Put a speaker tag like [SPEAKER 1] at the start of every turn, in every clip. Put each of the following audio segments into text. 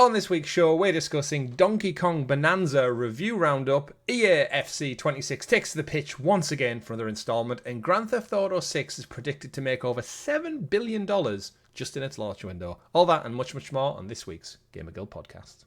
[SPEAKER 1] On this week's show, we're discussing Donkey Kong Bananza review roundup, EA FC26 takes the pitch once again for another installment, and Grand Theft Auto 6 is predicted to make over $7 billion just in its launch window. All that and much, much more on this week's GamerGuild Podcast.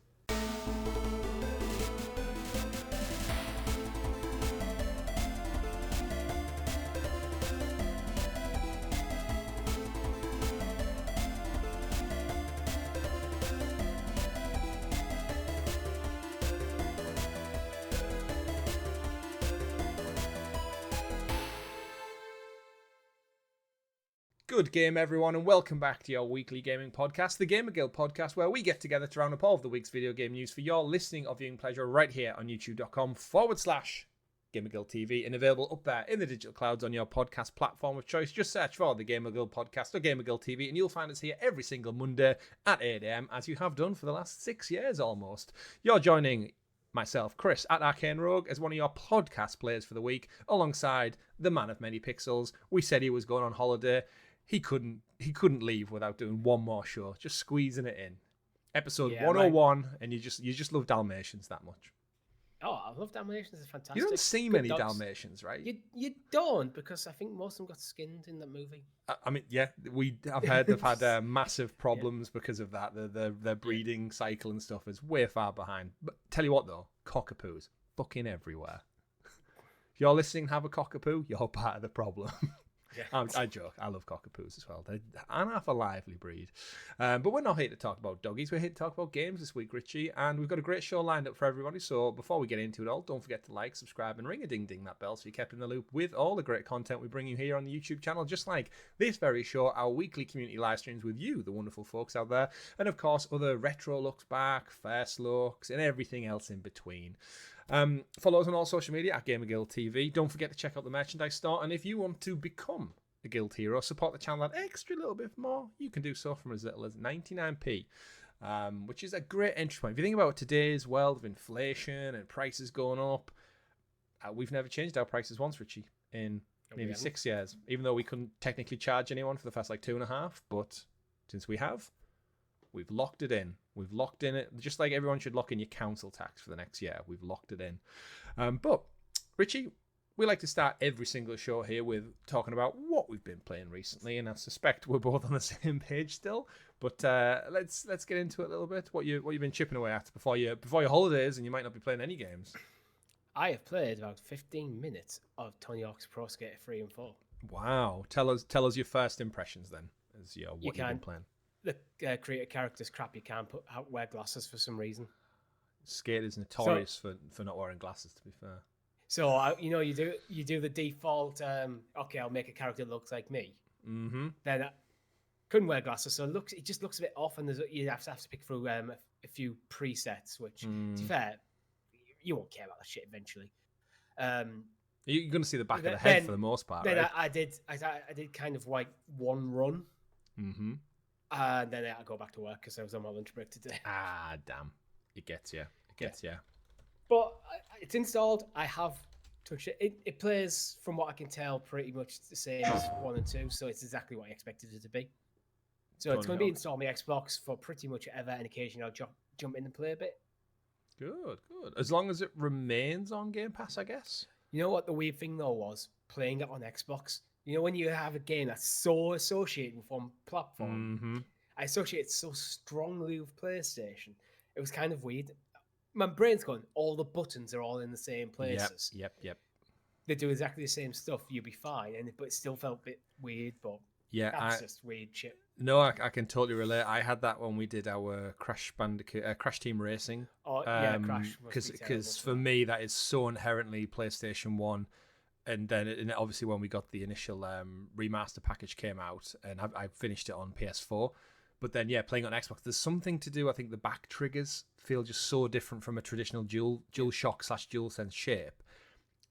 [SPEAKER 1] Good game, everyone, and welcome back to your weekly gaming podcast, the GamerGuild Podcast, where we get together to round up all of the week's video game news for your listening or viewing pleasure right here on youtube.com/GamerGuild TV and available up there in the digital clouds on your podcast platform of choice. Just search for the GamerGuild Podcast or GamerGuild TV and you'll find us here every single Monday at 8 a.m, as you have done for the last 6 years almost. You're joining myself, Chris, at Arcane Rogue, as one of your podcast players for the week, alongside the man of many pixels. We said he was going on holiday. He couldn't leave without doing one more show, just squeezing it in. Episode 101, and you just love Dalmatians that much.
[SPEAKER 2] Oh, I love Dalmatians. It's fantastic.
[SPEAKER 1] You don't see many Dalmatians, right?
[SPEAKER 2] You don't, because I think most of them got skinned in that movie.
[SPEAKER 1] I mean, yeah, I've heard they've had massive problems because of that. Their breeding cycle and stuff is way far behind. But tell you what, though, cockapoos fucking everywhere. If you're listening and have a cockapoo, you're part of the problem. Yeah. I joke. I love cockapoos as well. They're an half a lively breed. But we're not here to talk about doggies. We're here to talk about games this week, Richie. And we've got a great show lined up for everybody. So before we get into it all, don't forget to like, subscribe, and ring a ding that bell so you're kept in the loop with all the great content we bring you here on the YouTube channel. Just like this very show, our weekly community live streams with you, the wonderful folks out there. And of course, other retro looks back, first looks, and everything else in between. Follow us on all social media at GamerGuild TV. Don't forget to check out the merchandise store. And if you want to become a guild hero, support the channel that extra little bit more, you can do so from as little as 99p, which is a great entry point. If you think about today's world of inflation and prices going up, we've never changed our prices once, Richie, in maybe 6 years, even though we couldn't technically charge anyone for the first 2.5, but since we have, we've locked it in. We've locked in it, just like everyone should lock in your council tax for the next year. We've locked it in. But Richie, we like to start every single show here with talking about what we've been playing recently, and I suspect we're both on the same page still. But let's get into it a little bit. What you've been chipping away at before your holidays, and you might not be playing any games.
[SPEAKER 2] I have played about 15 minutes of Tony Hawk's Pro Skater 3 and 4.
[SPEAKER 1] Wow! Tell us your first impressions then, as you've been playing.
[SPEAKER 2] The creator character's crap. You can't wear glasses for some reason.
[SPEAKER 1] Skate is notorious for not wearing glasses, to be fair.
[SPEAKER 2] So you do the default. Okay, I'll make a character that looks like me.
[SPEAKER 1] Mm-hmm.
[SPEAKER 2] Then I couldn't wear glasses, so it just looks a bit off, and you have to pick through a few presets. Which, to be fair, you won't care about that shit eventually.
[SPEAKER 1] You're going to see the back of the head for the most part.
[SPEAKER 2] Then
[SPEAKER 1] right?
[SPEAKER 2] I did kind of like one run.
[SPEAKER 1] Mm-hmm.
[SPEAKER 2] And then I go back to work because I was on my lunch break today.
[SPEAKER 1] Ah, damn. It gets you.
[SPEAKER 2] But it's installed. I have touched it. It plays, from what I can tell, pretty much the same as 1 and 2. So it's exactly what I expected it to be. So it's going to be installed on my Xbox for pretty much ever. And occasionally I'll jump in and play a bit.
[SPEAKER 1] Good. As long as it remains on Game Pass, I guess.
[SPEAKER 2] You know what the weird thing, though, was? Playing it on Xbox. You know when you have a game that's so associated with one platform?
[SPEAKER 1] Mm-hmm.
[SPEAKER 2] I associate it so strongly with PlayStation. It was kind of weird. My brain's going, all the buttons are all in the same places.
[SPEAKER 1] Yep.
[SPEAKER 2] They do exactly the same stuff. You'll be fine. But it still felt a bit weird. But that's just weird shit.
[SPEAKER 1] No, I can totally relate. I had that when we did our Crash Team Racing.
[SPEAKER 2] Oh, yeah, Crash.
[SPEAKER 1] Because for me, that is so inherently PlayStation 1. And then obviously when we got the initial remaster package came out, and I finished it on PS4. But then, playing on Xbox, there's something to do. I think the back triggers feel just so different from a traditional DualShock / DualSense shape.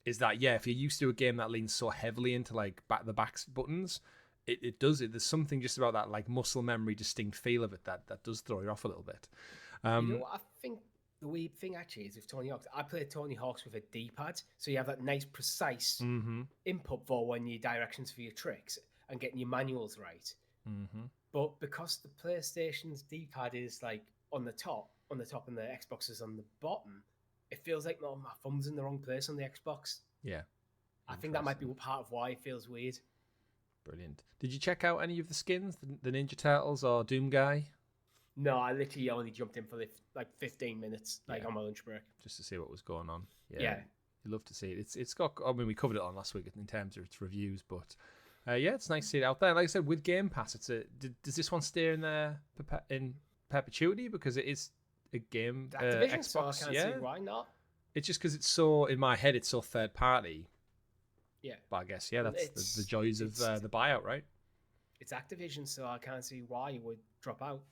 [SPEAKER 1] Is that, if you're used to a game that leans so heavily into the back buttons, it does it. There's something just about that muscle memory distinct feel of it that does throw you off a little bit.
[SPEAKER 2] You know what I think the weird thing actually is with Tony Hawk's. I play Tony Hawk's with a D-pad, so you have that nice precise input for when your directions for your tricks and getting your manuals right.
[SPEAKER 1] Mm-hmm.
[SPEAKER 2] But because the PlayStation's D-pad is like on the top, and the Xbox is on the bottom, it feels like my thumb's in the wrong place on the Xbox.
[SPEAKER 1] Yeah.
[SPEAKER 2] I think that might be part of why it feels weird.
[SPEAKER 1] Brilliant. Did you check out any of the skins, the Ninja Turtles or Doom Guy?
[SPEAKER 2] No, I literally only jumped in for like 15 minutes, on my lunch break,
[SPEAKER 1] just to see what was going on.
[SPEAKER 2] Yeah.
[SPEAKER 1] You love to see it. It's got. I mean, we covered it on last week in terms of its reviews, but it's nice to see it out there. Like I said, with Game Pass, does this one stay in there in perpetuity because it is a game
[SPEAKER 2] Activision,
[SPEAKER 1] Xbox?
[SPEAKER 2] so I can't see why not.
[SPEAKER 1] It's just because it's so in my head, it's so third party.
[SPEAKER 2] Yeah,
[SPEAKER 1] but I guess that's the joys of the buyout, right?
[SPEAKER 2] It's Activision, so I can't see why it would drop out.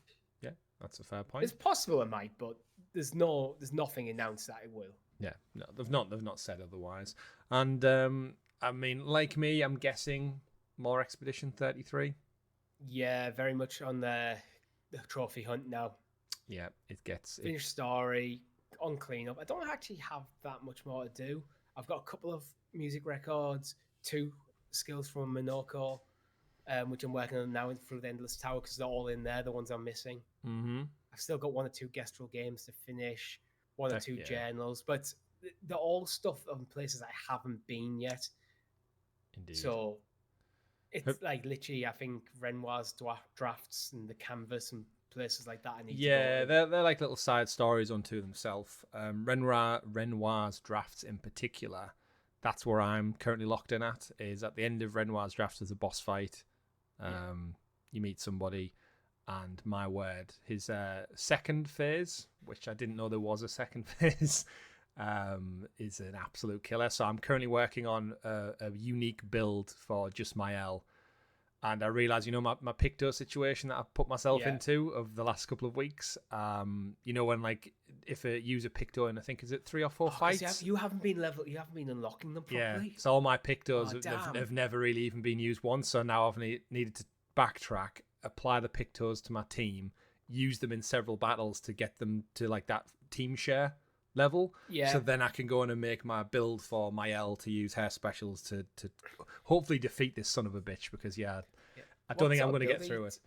[SPEAKER 1] Yeah, that's a fair point.
[SPEAKER 2] It's possible it might, but there's nothing announced that it will.
[SPEAKER 1] Yeah, no, they've not said otherwise. And I mean, like me, I'm guessing more Expedition 33.
[SPEAKER 2] Yeah, very much on the trophy hunt now.
[SPEAKER 1] Yeah, it gets
[SPEAKER 2] finished story on cleanup. I don't actually have that much more to do. I've got a couple of music records, 2 skills from Minoko, which I'm working on now through the Endless Tower because they're all in there, the ones I'm missing.
[SPEAKER 1] Mm-hmm.
[SPEAKER 2] I've still got 1 or 2 guest role games to finish, 1 or 2 journals, but they're all stuff on places I haven't been yet.
[SPEAKER 1] Indeed.
[SPEAKER 2] So it's like literally, I think Renoir's drafts and the canvas and places like that.
[SPEAKER 1] They're like little side stories unto themselves. Renoir's drafts in particular, that's where I'm currently locked in at. Is at the end of Renoir's drafts, there's a boss fight. You meet somebody, and my word, his second phase, which I didn't know there was a second phase, is an absolute killer. So I'm currently working on a unique build for just my L. And I realised, my Picto situation that I've put myself into of the last couple of weeks. When if a user Picto in, I think, is it 3 or 4 fights?
[SPEAKER 2] You haven't been unlocking them properly.
[SPEAKER 1] Yeah, so all my Pictos have never really even been used once. So now I've needed to backtrack, apply the Pictos to my team, use them in several battles to get them to like that team share level. Yeah. So then I can go in and make my build for my L to use her specials to hopefully defeat this son of a bitch because I don't think I'm going to get through it.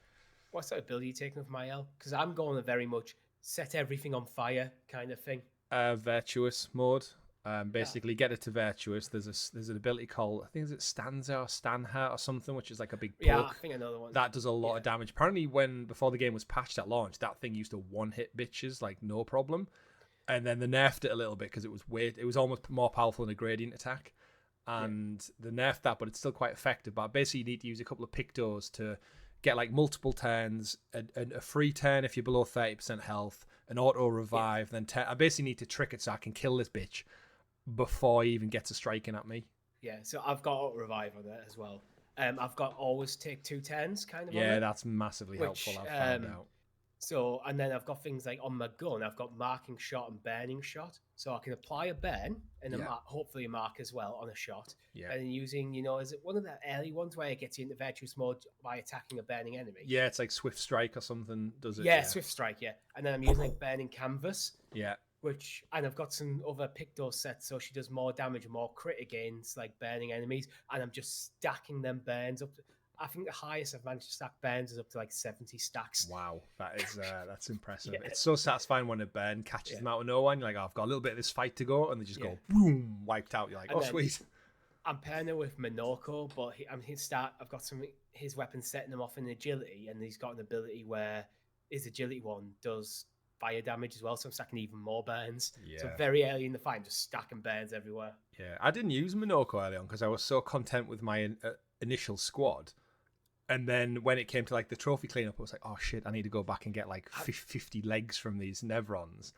[SPEAKER 2] What sort of build are you taking with my L? Because I'm going to very much set everything on fire kind of thing.
[SPEAKER 1] Virtuous mode. Basically get it to virtuous. There's an ability called, I think is it Stanza or Stanha or something, which is like a big poke.
[SPEAKER 2] Yeah, I think I know the one.
[SPEAKER 1] That does a lot of damage. Apparently before the game was patched at launch, that thing used to one-hit bitches like no problem. And then they nerfed it a little bit because it was almost more powerful than a gradient attack. And they nerfed that, but it's still quite effective. But basically you need to use a couple of Pictos to get like multiple turns, a free turn if you're below 30% health, an auto revive, then I basically need to trick it so I can kill this bitch before he even gets a striking at me.
[SPEAKER 2] Yeah, so I've got auto revive on it as well. I've got always take 2 turns kind of.
[SPEAKER 1] Yeah, that's massively helpful. I've found out.
[SPEAKER 2] So, and then I've got things like on my gun, I've got marking shot and burning shot. So I can apply a burn and hopefully a mark as well on a shot. Yeah. And using, is it one of the early ones where it gets you into virtuous mode by attacking a burning enemy?
[SPEAKER 1] Yeah, it's like Swift Strike or something, does it?
[SPEAKER 2] Yeah, Swift Strike, yeah. And then I'm using like burning canvas.
[SPEAKER 1] Yeah.
[SPEAKER 2] And I've got some other Picto sets, so she does more damage, more crit against like burning enemies. And I'm just stacking them burns up. I think the highest I've managed to stack burns is up to like 70 stacks.
[SPEAKER 1] Wow, that's impressive. It's so satisfying when a burn catches them out of nowhere, and you're like, I've got a little bit of this fight to go, and they just go boom, wiped out. You're like, sweet.
[SPEAKER 2] I'm pairing it with Minoko, but I've got his weapons setting him off in agility, and he's got an ability where his agility one does fire damage as well, so I'm stacking even more burns. Yeah. So very early in the fight, I'm just stacking burns everywhere.
[SPEAKER 1] Yeah, I didn't use Minoko early on because I was so content with my initial squad. And then when it came to like the trophy cleanup, I was like, oh shit, I need to go back and get like 50 legs from these Nevrons.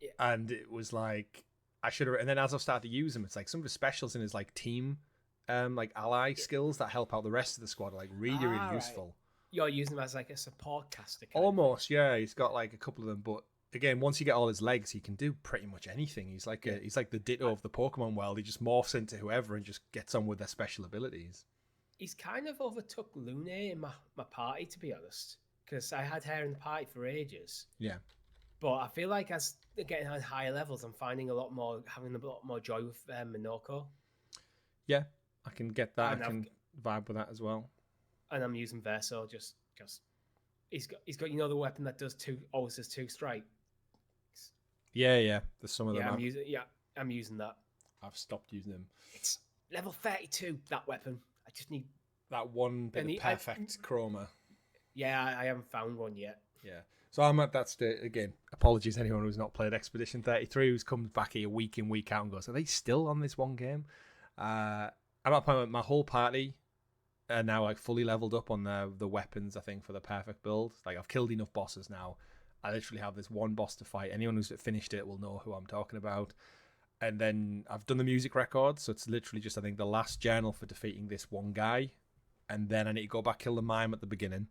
[SPEAKER 1] Yeah. And it was like, I should have, and then as I've started to use them, it's like some of the specials in his like team, like ally skills that help out the rest of the squad are like really useful. Right.
[SPEAKER 2] You're using them as like a support caster.
[SPEAKER 1] Almost, yeah. He's got like a couple of them, but again, once you get all his legs, he can do pretty much anything. He's like he's like the Ditto of the Pokemon world. He just morphs into whoever and just gets on with their special abilities.
[SPEAKER 2] He's kind of overtook Lune in my party, to be honest, because I had her in the party for ages.
[SPEAKER 1] Yeah.
[SPEAKER 2] But I feel like as they're getting on higher levels, I'm having a lot more joy with Minoko.
[SPEAKER 1] Yeah, I can get that. I can vibe with that as well.
[SPEAKER 2] And I'm using Verso just he's got the weapon that does always does 2 strikes.
[SPEAKER 1] Yeah. There's some of them.
[SPEAKER 2] I'm using that.
[SPEAKER 1] I've stopped using them.
[SPEAKER 2] It's level 32. That weapon. I just need
[SPEAKER 1] that one bit of perfect chroma.
[SPEAKER 2] Yeah, I haven't found one yet.
[SPEAKER 1] Yeah. So I'm at that state again. Apologies to anyone who's not played Expedition 33, who's comes back here week in, week out and goes, are they still on this one game? I'm at a point where my whole party are now like fully leveled up on the weapons, I think, for the perfect build. Like I've killed enough bosses now. I literally have this one boss to fight. Anyone who's finished it will know who I'm talking about. And then I've done the music record, so it's literally just, I think, the last journal for defeating this one guy. And then I need to go back, kill the mime at the beginning.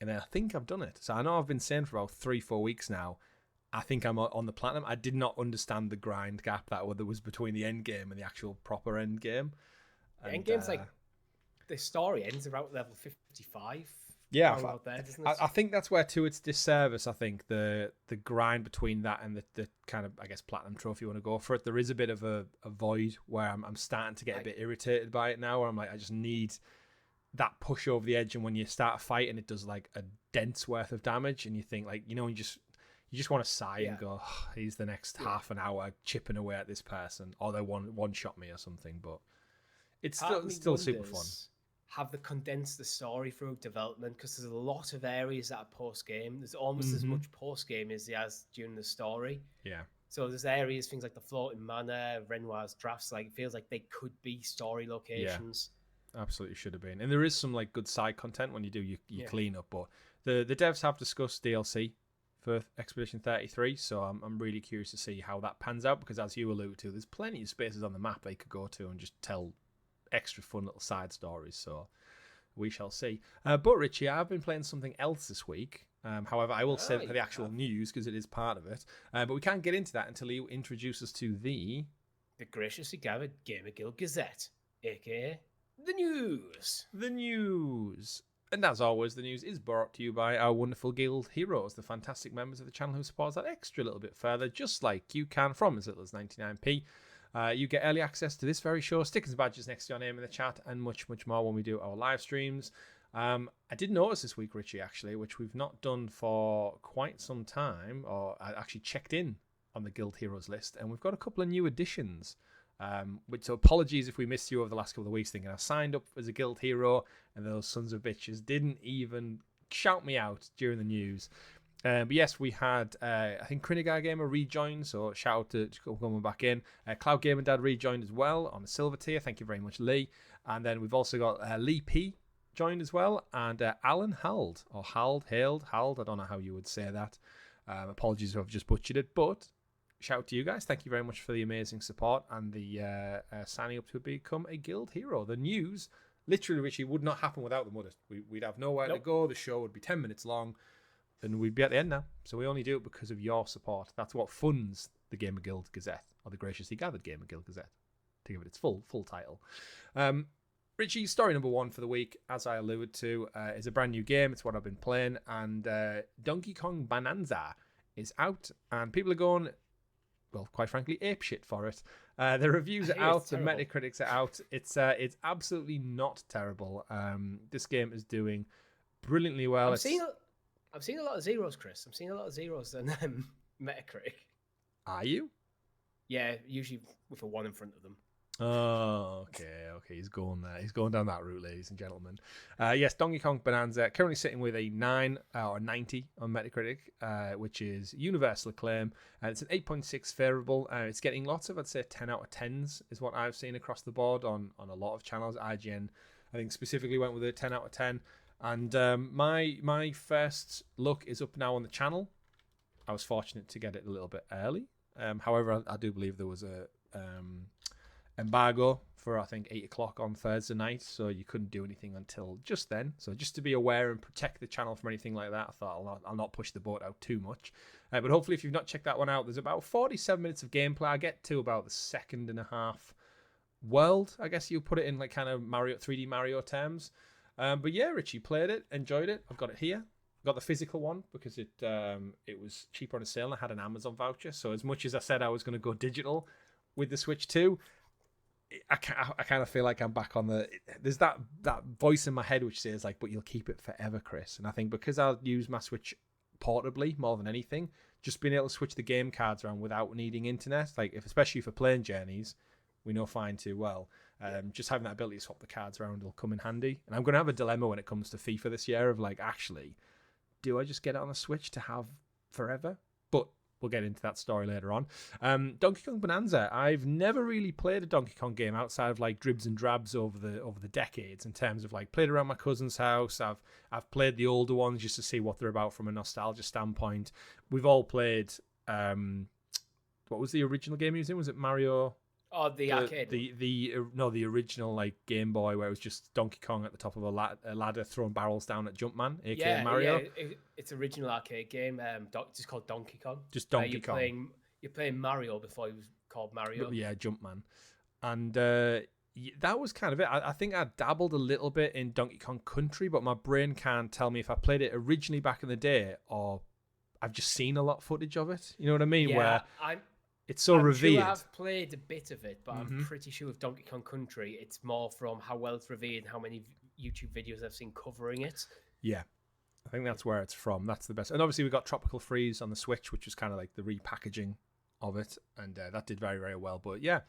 [SPEAKER 1] And then I think I've done it. So I know I've been saying for about 3-4 weeks now, I think I'm on the platinum. I did not understand the grind gap that was between the end game and the actual proper end game.
[SPEAKER 2] The end game's like, the story ends about level 55.
[SPEAKER 1] Yeah,
[SPEAKER 2] there,
[SPEAKER 1] I think that's where, to its disservice, I think the grind between that and the kind of, I guess, platinum trophy you want to go for it, there is a bit of a void where I'm starting to get a bit irritated by it now, where I'm like, I just need that push over the edge. And when you start a fight and it does like a dent's worth of damage, and you think like, you just want to sigh and go, oh, he's the next half an hour chipping away at this person, or they one shot me or something. But it's still super fun.
[SPEAKER 2] Have they condensed the story through development? Because there's a lot of areas that are post-game. There's almost as much post-game as there has during the story.
[SPEAKER 1] Yeah.
[SPEAKER 2] So there's areas, things like the floating manor, Renoir's drafts, like it feels like they could be story locations.
[SPEAKER 1] Yeah, absolutely should have been. And there is some like good side content when you do your cleanup. But the devs have discussed DLC for Expedition 33, so I'm really curious to see how that pans out, because as you alluded to, there's plenty of spaces on the map they could go to and just tell extra fun little side stories, so we shall see. But Richie, I've been playing something else this week. However, I will save it for the actual news because it is part of it. But we can't get into that until you introduce us to the
[SPEAKER 2] graciously gathered GamerGuild Gazette, aka the news.
[SPEAKER 1] The news. And as always, the news is brought to you by our wonderful guild heroes, the fantastic members of the channel who support us that extra little bit further, just like you can, from as little as 99p. You get early access to this very show, stickers and badges next to your name in the chat, and much, much more when we do our live streams. I did notice this week, Richie, actually, which we've not done for quite some time, or I actually checked in on the Guild Heroes list, and we've got a couple of new additions. So apologies if we missed you over the last couple of weeks thinking I signed up as a Guild Hero, and those sons of bitches didn't even shout me out during the news. But yes, we had, I think, Krinigar Gamer rejoined, so shout out to coming back in. Cloud Gamer Dad rejoined as well on the silver tier. Thank you very much, Lee. And then we've also got Lee P joined as well, and Alan Hald, or Hald, I don't know how you would say that. Apologies if I've just butchered it, but shout out to you guys. Thank you very much for the amazing support and the signing up to become a Guild Hero. The news, literally, Richie, would not happen without them, would it? We'd have nowhere to go. The show would be 10 minutes long. And we'd be at the end now. So we only do it because of your support. That's what funds the GamerGuild Gazette, or the graciously gathered GamerGuild Gazette, to give it its full title. Richie, story number 1 for the week, as I alluded to, is a brand new game. It's what I've been playing. And Donkey Kong Bananza is out. And people are going, well, quite frankly, apeshit for it. The reviews are out. The Metacritics are out. It's absolutely not terrible. This game is doing brilliantly well.
[SPEAKER 2] I've seen a lot of zeros, Chris. I'm seeing a lot of zeros on Metacritic.
[SPEAKER 1] Are you?
[SPEAKER 2] Yeah, usually with a 1 in front of them.
[SPEAKER 1] Oh, okay. He's going there. He's going down that route, ladies and gentlemen. Yes, Donkey Kong Bananza currently sitting with a 9 or 90 on Metacritic, which is universal acclaim. It's an 8.6 favorable. It's getting lots of, I'd say, 10 out of 10s is what I've seen across the board on a lot of channels. IGN, I think, specifically went with a 10 out of 10. And my first look is up now on the channel. I was fortunate to get it a little bit early. However, I do believe there was a embargo for, I think, 8 o'clock on Thursday night, so you couldn't do anything until just then. So just to be aware and protect the channel from anything like that, I thought I'll not push the boat out too much. But hopefully, if you've not checked that one out, there's about 47 minutes of gameplay. I get to about the second and a half world, I guess you put it in like kind of 3D Mario terms. But yeah, Richie, played it, enjoyed it. I've got it here. I've got the physical one because it was cheaper on a sale and I had an Amazon voucher. So as much as I said I was going to go digital with the Switch 2, I kind of feel like I'm back on there's that voice in my head which says like, but you'll keep it forever, Chris. And I think because I'll use my Switch portably more than anything, just being able to switch the game cards around without needing internet, like especially for playing journeys, we know fine too well. Just having that ability to swap the cards around will come in handy. And I'm going to have a dilemma when it comes to FIFA this year of like, actually, do I just get it on a Switch to have forever? But we'll get into that story later on. Donkey Kong Bonanza. I've never really played a Donkey Kong game outside of like dribs and drabs over the decades. In terms of like played around my cousin's house. I've played the older ones just to see what they're about from a nostalgia standpoint. We've all played. What was the original game he was in? Was it Mario?
[SPEAKER 2] Oh, the arcade.
[SPEAKER 1] The original like Game Boy where it was just Donkey Kong at the top of a ladder throwing barrels down at Jumpman, aka Mario.
[SPEAKER 2] Yeah, it's original arcade game. It's just called Donkey Kong.
[SPEAKER 1] Just Donkey Kong.
[SPEAKER 2] You're playing Mario before he was called Mario.
[SPEAKER 1] But yeah, Jumpman, and that was kind of it. I think I dabbled a little bit in Donkey Kong Country, but my brain can't tell me if I played it originally back in the day or I've just seen a lot of footage of it. You know what I mean?
[SPEAKER 2] Yeah,
[SPEAKER 1] it's so revealed.
[SPEAKER 2] Sure I've played a bit of it, but I'm pretty sure with Donkey Kong Country, it's more from how well it's revealed and how many YouTube videos I've seen covering it.
[SPEAKER 1] Yeah, I think that's where it's from. That's the best. And obviously we got Tropical Freeze on the Switch, which was kind of like the repackaging of it, and that did very, very well. But yeah,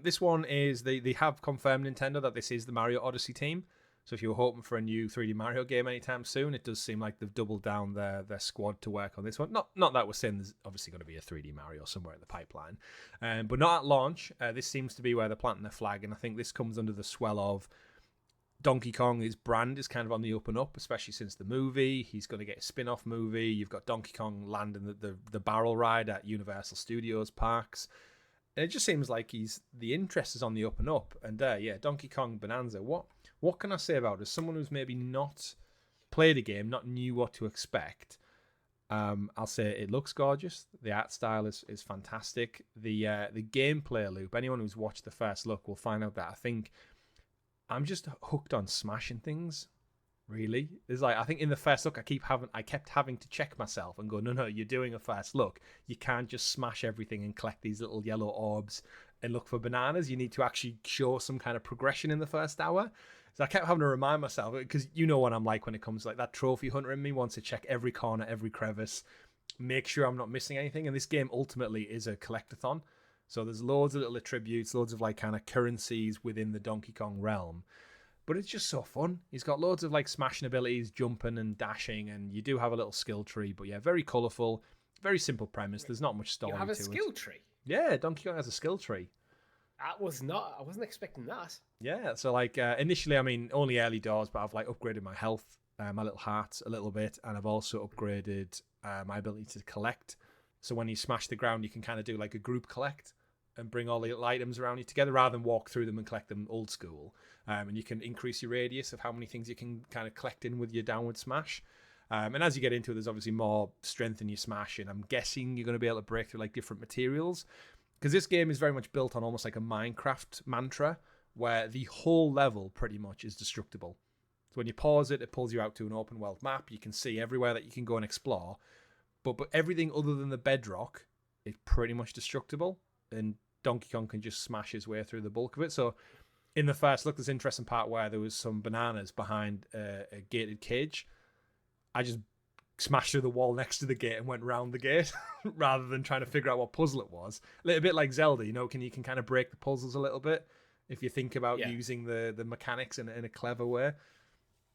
[SPEAKER 1] this one is, they have confirmed, Nintendo, that this is the Mario Odyssey team. So if you were hoping for a new 3D Mario game anytime soon, it does seem like they've doubled down their squad to work on this one. Not that we're saying there's obviously going to be a 3D Mario somewhere in the pipeline, but not at launch. This seems to be where they're planting their flag, and I think this comes under the swell of Donkey Kong. His brand is kind of on the up and up, especially since the movie. He's going to get a spin-off movie. You've got Donkey Kong landing the barrel ride at Universal Studios parks. And it just seems like the interest is on the up and up. And Donkey Kong Bonanza. What can I say about it? As someone who's maybe not played a game, not knew what to expect, I'll say it looks gorgeous. The art style is fantastic. The gameplay loop, anyone who's watched the first look will find out that I think I'm just hooked on smashing things. Really, there's like, I think in the first look I kept having to check myself and go, no, you're doing a first look. You can't just smash everything and collect these little yellow orbs and look for bananas. You need to actually show some kind of progression in the first hour. So I kept having to remind myself, because you know what I'm like when it comes to like that trophy hunter in me wants to check every corner, every crevice, make sure I'm not missing anything. And this game ultimately is a collectathon. So there's loads of little attributes, loads of like kind of currencies within the Donkey Kong realm. But it's just so fun. He's got loads of like smashing abilities, jumping and dashing, and you do have a little skill tree. But yeah, very colourful, very simple premise. There's not much story to it.
[SPEAKER 2] You have a skill tree?
[SPEAKER 1] Yeah, Donkey Kong has a skill tree.
[SPEAKER 2] I wasn't expecting that.
[SPEAKER 1] Yeah, so like initially, I mean, only early doors, but I've like upgraded my health, my little heart a little bit, and I've also upgraded my ability to collect. So when you smash the ground, you can kind of do like a group collect and bring all the little items around you together rather than walk through them and collect them old school. And you can increase your radius of how many things you can kind of collect in with your downward smash. And as you get into it, there's obviously more strength in your smash, and I'm guessing you're going to be able to break through like different materials. Because this game is very much built on almost like a Minecraft mantra, where the whole level pretty much is destructible. So when you pause it, it pulls you out to an open world map. You can see everywhere that you can go and explore. But everything other than the bedrock is pretty much destructible. And Donkey Kong can just smash his way through the bulk of it. So in the first look, there's an interesting part where there was some bananas behind a gated cage. I just smashed through the wall next to the gate and went round the gate rather than trying to figure out what puzzle it was. A little bit like Zelda, you know, you can kind of break the puzzles a little bit if you think about using the mechanics in a clever way.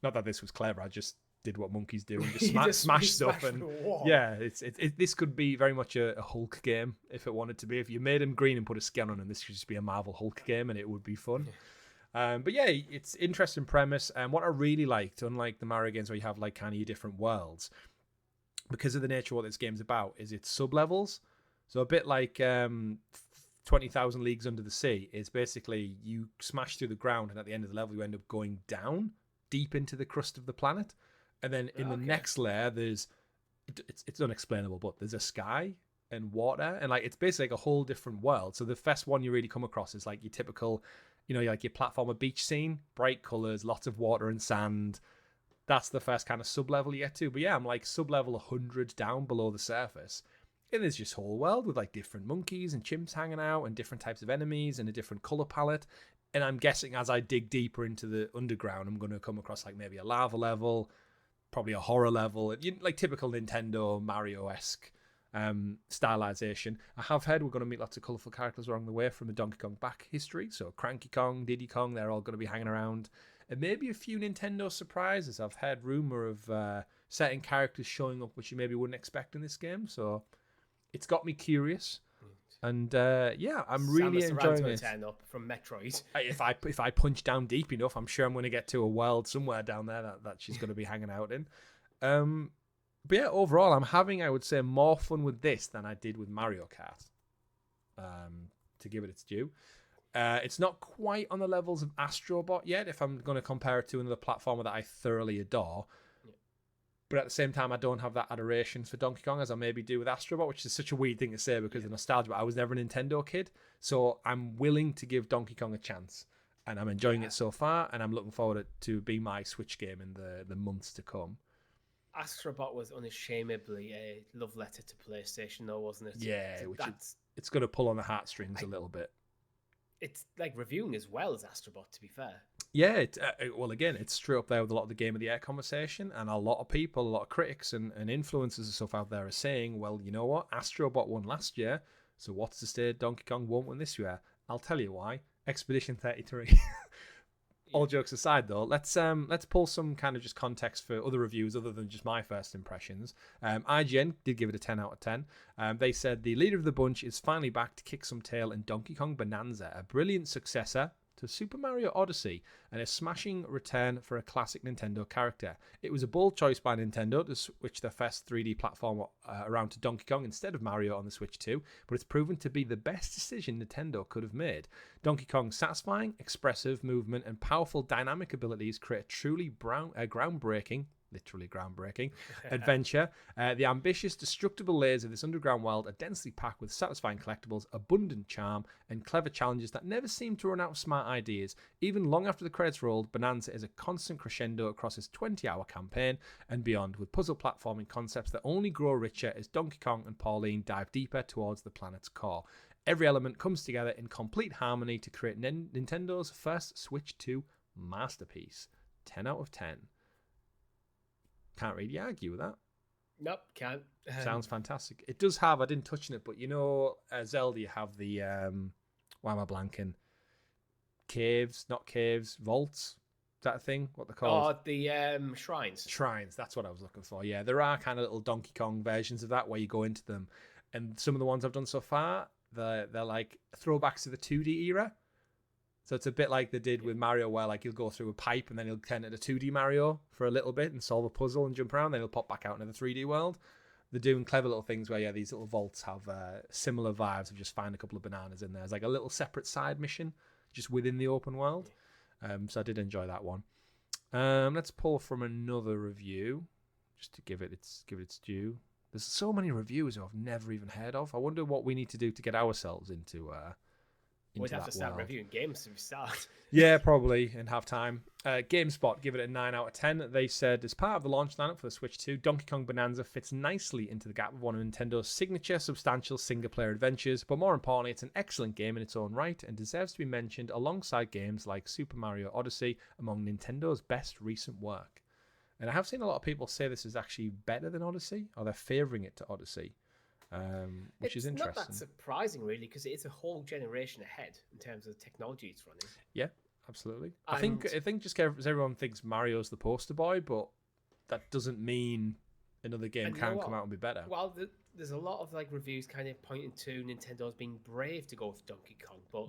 [SPEAKER 1] Not that this was clever, I just did what monkeys do and just smash stuff. And yeah, this could be very much a Hulk game if it wanted to be. If you made him green and put a skin on him, this could just be a Marvel Hulk game and it would be fun. But yeah, it's interesting premise. And what I really liked, unlike the Mario games where you have like kind of your different worlds, because of the nature of what this game's about, is it's sub-levels. So a bit like 20,000 Leagues Under the Sea, it's basically you smash through the ground and at the end of the level you end up going down deep into the crust of the planet. And then in the next layer, it's unexplainable, but there's a sky and water, and like it's basically like a whole different world. So the first one you really come across is like your typical, you know, like your platformer beach scene, bright colors, lots of water and sand. That's the first kind of sub-level you get to. But yeah, I'm like sub-level 100 down below the surface. in this just whole world with like different monkeys and chimps hanging out and different types of enemies and a different color palette. And I'm guessing as I dig deeper into the underground, I'm going to come across like maybe a lava level, probably a horror level, like typical Nintendo Mario-esque stylization. I have heard we're going to meet lots of colourful characters along the way from the Donkey Kong back history. So Cranky Kong, Diddy Kong, they're all going to be hanging around. And maybe a few Nintendo surprises. I've heard rumour of certain characters showing up which you maybe wouldn't expect in this game. So it's got me curious. And I'm really enjoying it.
[SPEAKER 2] Turn up from Metroid.
[SPEAKER 1] If I punch down deep enough, I'm sure I'm going to get to a world somewhere down there that she's going to be hanging out in. But yeah, overall, I'm having, I would say, more fun with this than I did with Mario Kart. To give it its due. It's not quite on the levels of Astro Bot yet, if I'm going to compare it to another platformer that I thoroughly adore. But at the same time, I don't have that adoration for Donkey Kong as I maybe do with Astro Bot, which is such a weird thing to say because of nostalgia. But I was never a Nintendo kid, so I'm willing to give Donkey Kong a chance. And I'm enjoying it so far, and I'm looking forward to being my Switch game in the months to come.
[SPEAKER 2] Astrobot was unashamedly a love letter to PlayStation, though, wasn't it?
[SPEAKER 1] Yeah, it's going to pull on the heartstrings a little bit.
[SPEAKER 2] It's like reviewing as well as Astrobot, to be fair.
[SPEAKER 1] Yeah, well, again, it's straight up there with a lot of the Game of the Year conversation, and a lot of people, a lot of critics and influencers and stuff out there are saying, well, you know what? Astrobot won last year, so what's to say Donkey Kong won't win this year? I'll tell you why. Expedition 33. All jokes aside, though, let's pull some kind of just context for other reviews other than just my first impressions. IGN did give it a 10 out of 10. They said the leader of the bunch is finally back to kick some tail in Donkey Kong Bananza, a brilliant successor to Super Mario Odyssey and a smashing return for a classic Nintendo character. It was a bold choice by Nintendo to switch their first 3D platform around to Donkey Kong instead of Mario on the Switch 2, but it's proven to be the best decision Nintendo could have made. Donkey Kong's satisfying, expressive movement and powerful dynamic abilities create a truly groundbreaking adventure. The ambitious, destructible layers of this underground world are densely packed with satisfying collectibles, abundant charm, and clever challenges that never seem to run out of smart ideas. Even long after the credits rolled, Bonanza is a constant crescendo across its 20-hour campaign and beyond, with puzzle platforming concepts that only grow richer as Donkey Kong and Pauline dive deeper towards the planet's core. Every element comes together in complete harmony to create Nintendo's first Switch 2 masterpiece. 10 out of 10. Can't really argue with that.
[SPEAKER 2] Nope, can't.
[SPEAKER 1] Sounds fantastic. It does have, I didn't touch on it, but you know, Zelda, you have the, why am I blanking? Caves, not caves, vaults. Is that a thing? What they're called?
[SPEAKER 2] Oh, the shrines.
[SPEAKER 1] Shrines, that's what I was looking for. Yeah, there are kind of little Donkey Kong versions of that where you go into them. And some of the ones I've done so far, they're like throwbacks to the 2D era. So it's a bit like they did with Mario, where like you'll go through a pipe and then he'll turn into 2D Mario for a little bit and solve a puzzle and jump around. Then he'll pop back out into the 3D world. They're doing clever little things where, yeah, these little vaults have similar vibes of just find a couple of bananas in there. It's like a little separate side mission just within the open world. So I did enjoy that one. Let's pull from another review just to give it its due. There's so many reviews I've never even heard of. I wonder what we need to do to get ourselves into
[SPEAKER 2] we'd have to start reviewing games to start.
[SPEAKER 1] Yeah, probably, and have time. GameSpot give it a 9 out of 10. They said, as part of the launch lineup for the Switch 2, Donkey Kong Bananza fits nicely into the gap of one of Nintendo's signature substantial single-player adventures, but more importantly, it's an excellent game in its own right and deserves to be mentioned alongside games like Super Mario Odyssey among Nintendo's best recent work. And I have seen a lot of people say this is actually better than Odyssey, or they're favouring it to Odyssey. Which is interesting. It's
[SPEAKER 2] not that surprising, really, because it's a whole generation ahead in terms of the technology it's running.
[SPEAKER 1] Yeah, absolutely. I think just because everyone thinks Mario's the poster boy, but that doesn't mean another game can't come out and be better.
[SPEAKER 2] Well, there's a lot of like reviews kind of pointing to Nintendo's being brave to go with Donkey Kong, but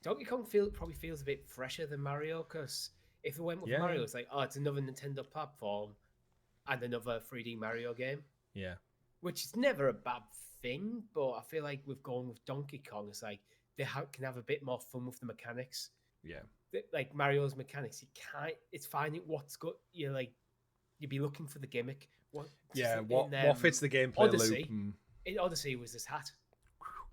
[SPEAKER 2] Donkey Kong probably feels a bit fresher than Mario, because if it went with Mario, it's like, oh, it's another Nintendo platform and another 3D Mario game.
[SPEAKER 1] Yeah.
[SPEAKER 2] Which is never a bad thing, but I feel like we've gone with Donkey Kong. It's like they can have a bit more fun with the mechanics.
[SPEAKER 1] Yeah.
[SPEAKER 2] Like Mario's mechanics, you can't. It's finding what's good. You'd be looking for the gimmick. What
[SPEAKER 1] fits the gameplay
[SPEAKER 2] Odyssey,
[SPEAKER 1] loop?
[SPEAKER 2] In Odyssey was this hat.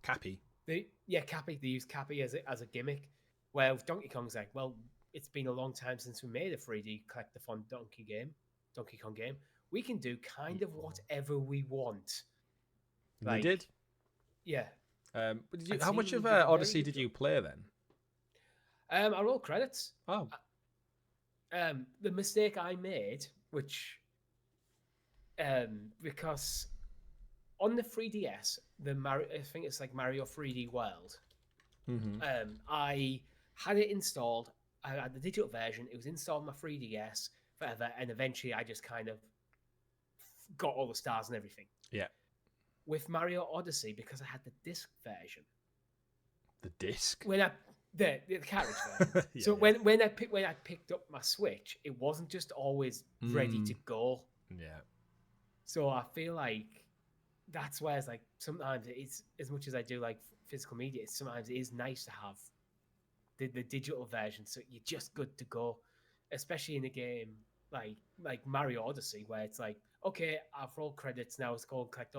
[SPEAKER 1] Cappy.
[SPEAKER 2] Cappy. They used Cappy as a gimmick. Where with Donkey Kong's like, well, it's been a long time since we made a 3D collectathon Donkey Kong game. We can do kind of whatever we want.
[SPEAKER 1] They did.
[SPEAKER 2] Yeah.
[SPEAKER 1] How much of Odyssey did you play then?
[SPEAKER 2] I rolled credits.
[SPEAKER 1] Oh.
[SPEAKER 2] The mistake I made, which because on the 3DS, I think it's like Mario 3D World. I had it installed. I had the digital version. It was installed on my 3DS forever, and eventually I just kind of got all the stars and everything.
[SPEAKER 1] Yeah.
[SPEAKER 2] With Mario Odyssey, because I had the disc version.
[SPEAKER 1] The disc?
[SPEAKER 2] When the cartridge version. So when I picked up my Switch, it wasn't just always ready to go.
[SPEAKER 1] Yeah.
[SPEAKER 2] So I feel like that's where it's like sometimes it's, as much as I do like physical media, sometimes it is nice to have the digital version, so you're just good to go, especially in a game like Mario Odyssey, where it's like, okay, I've rolled credits, now let's go back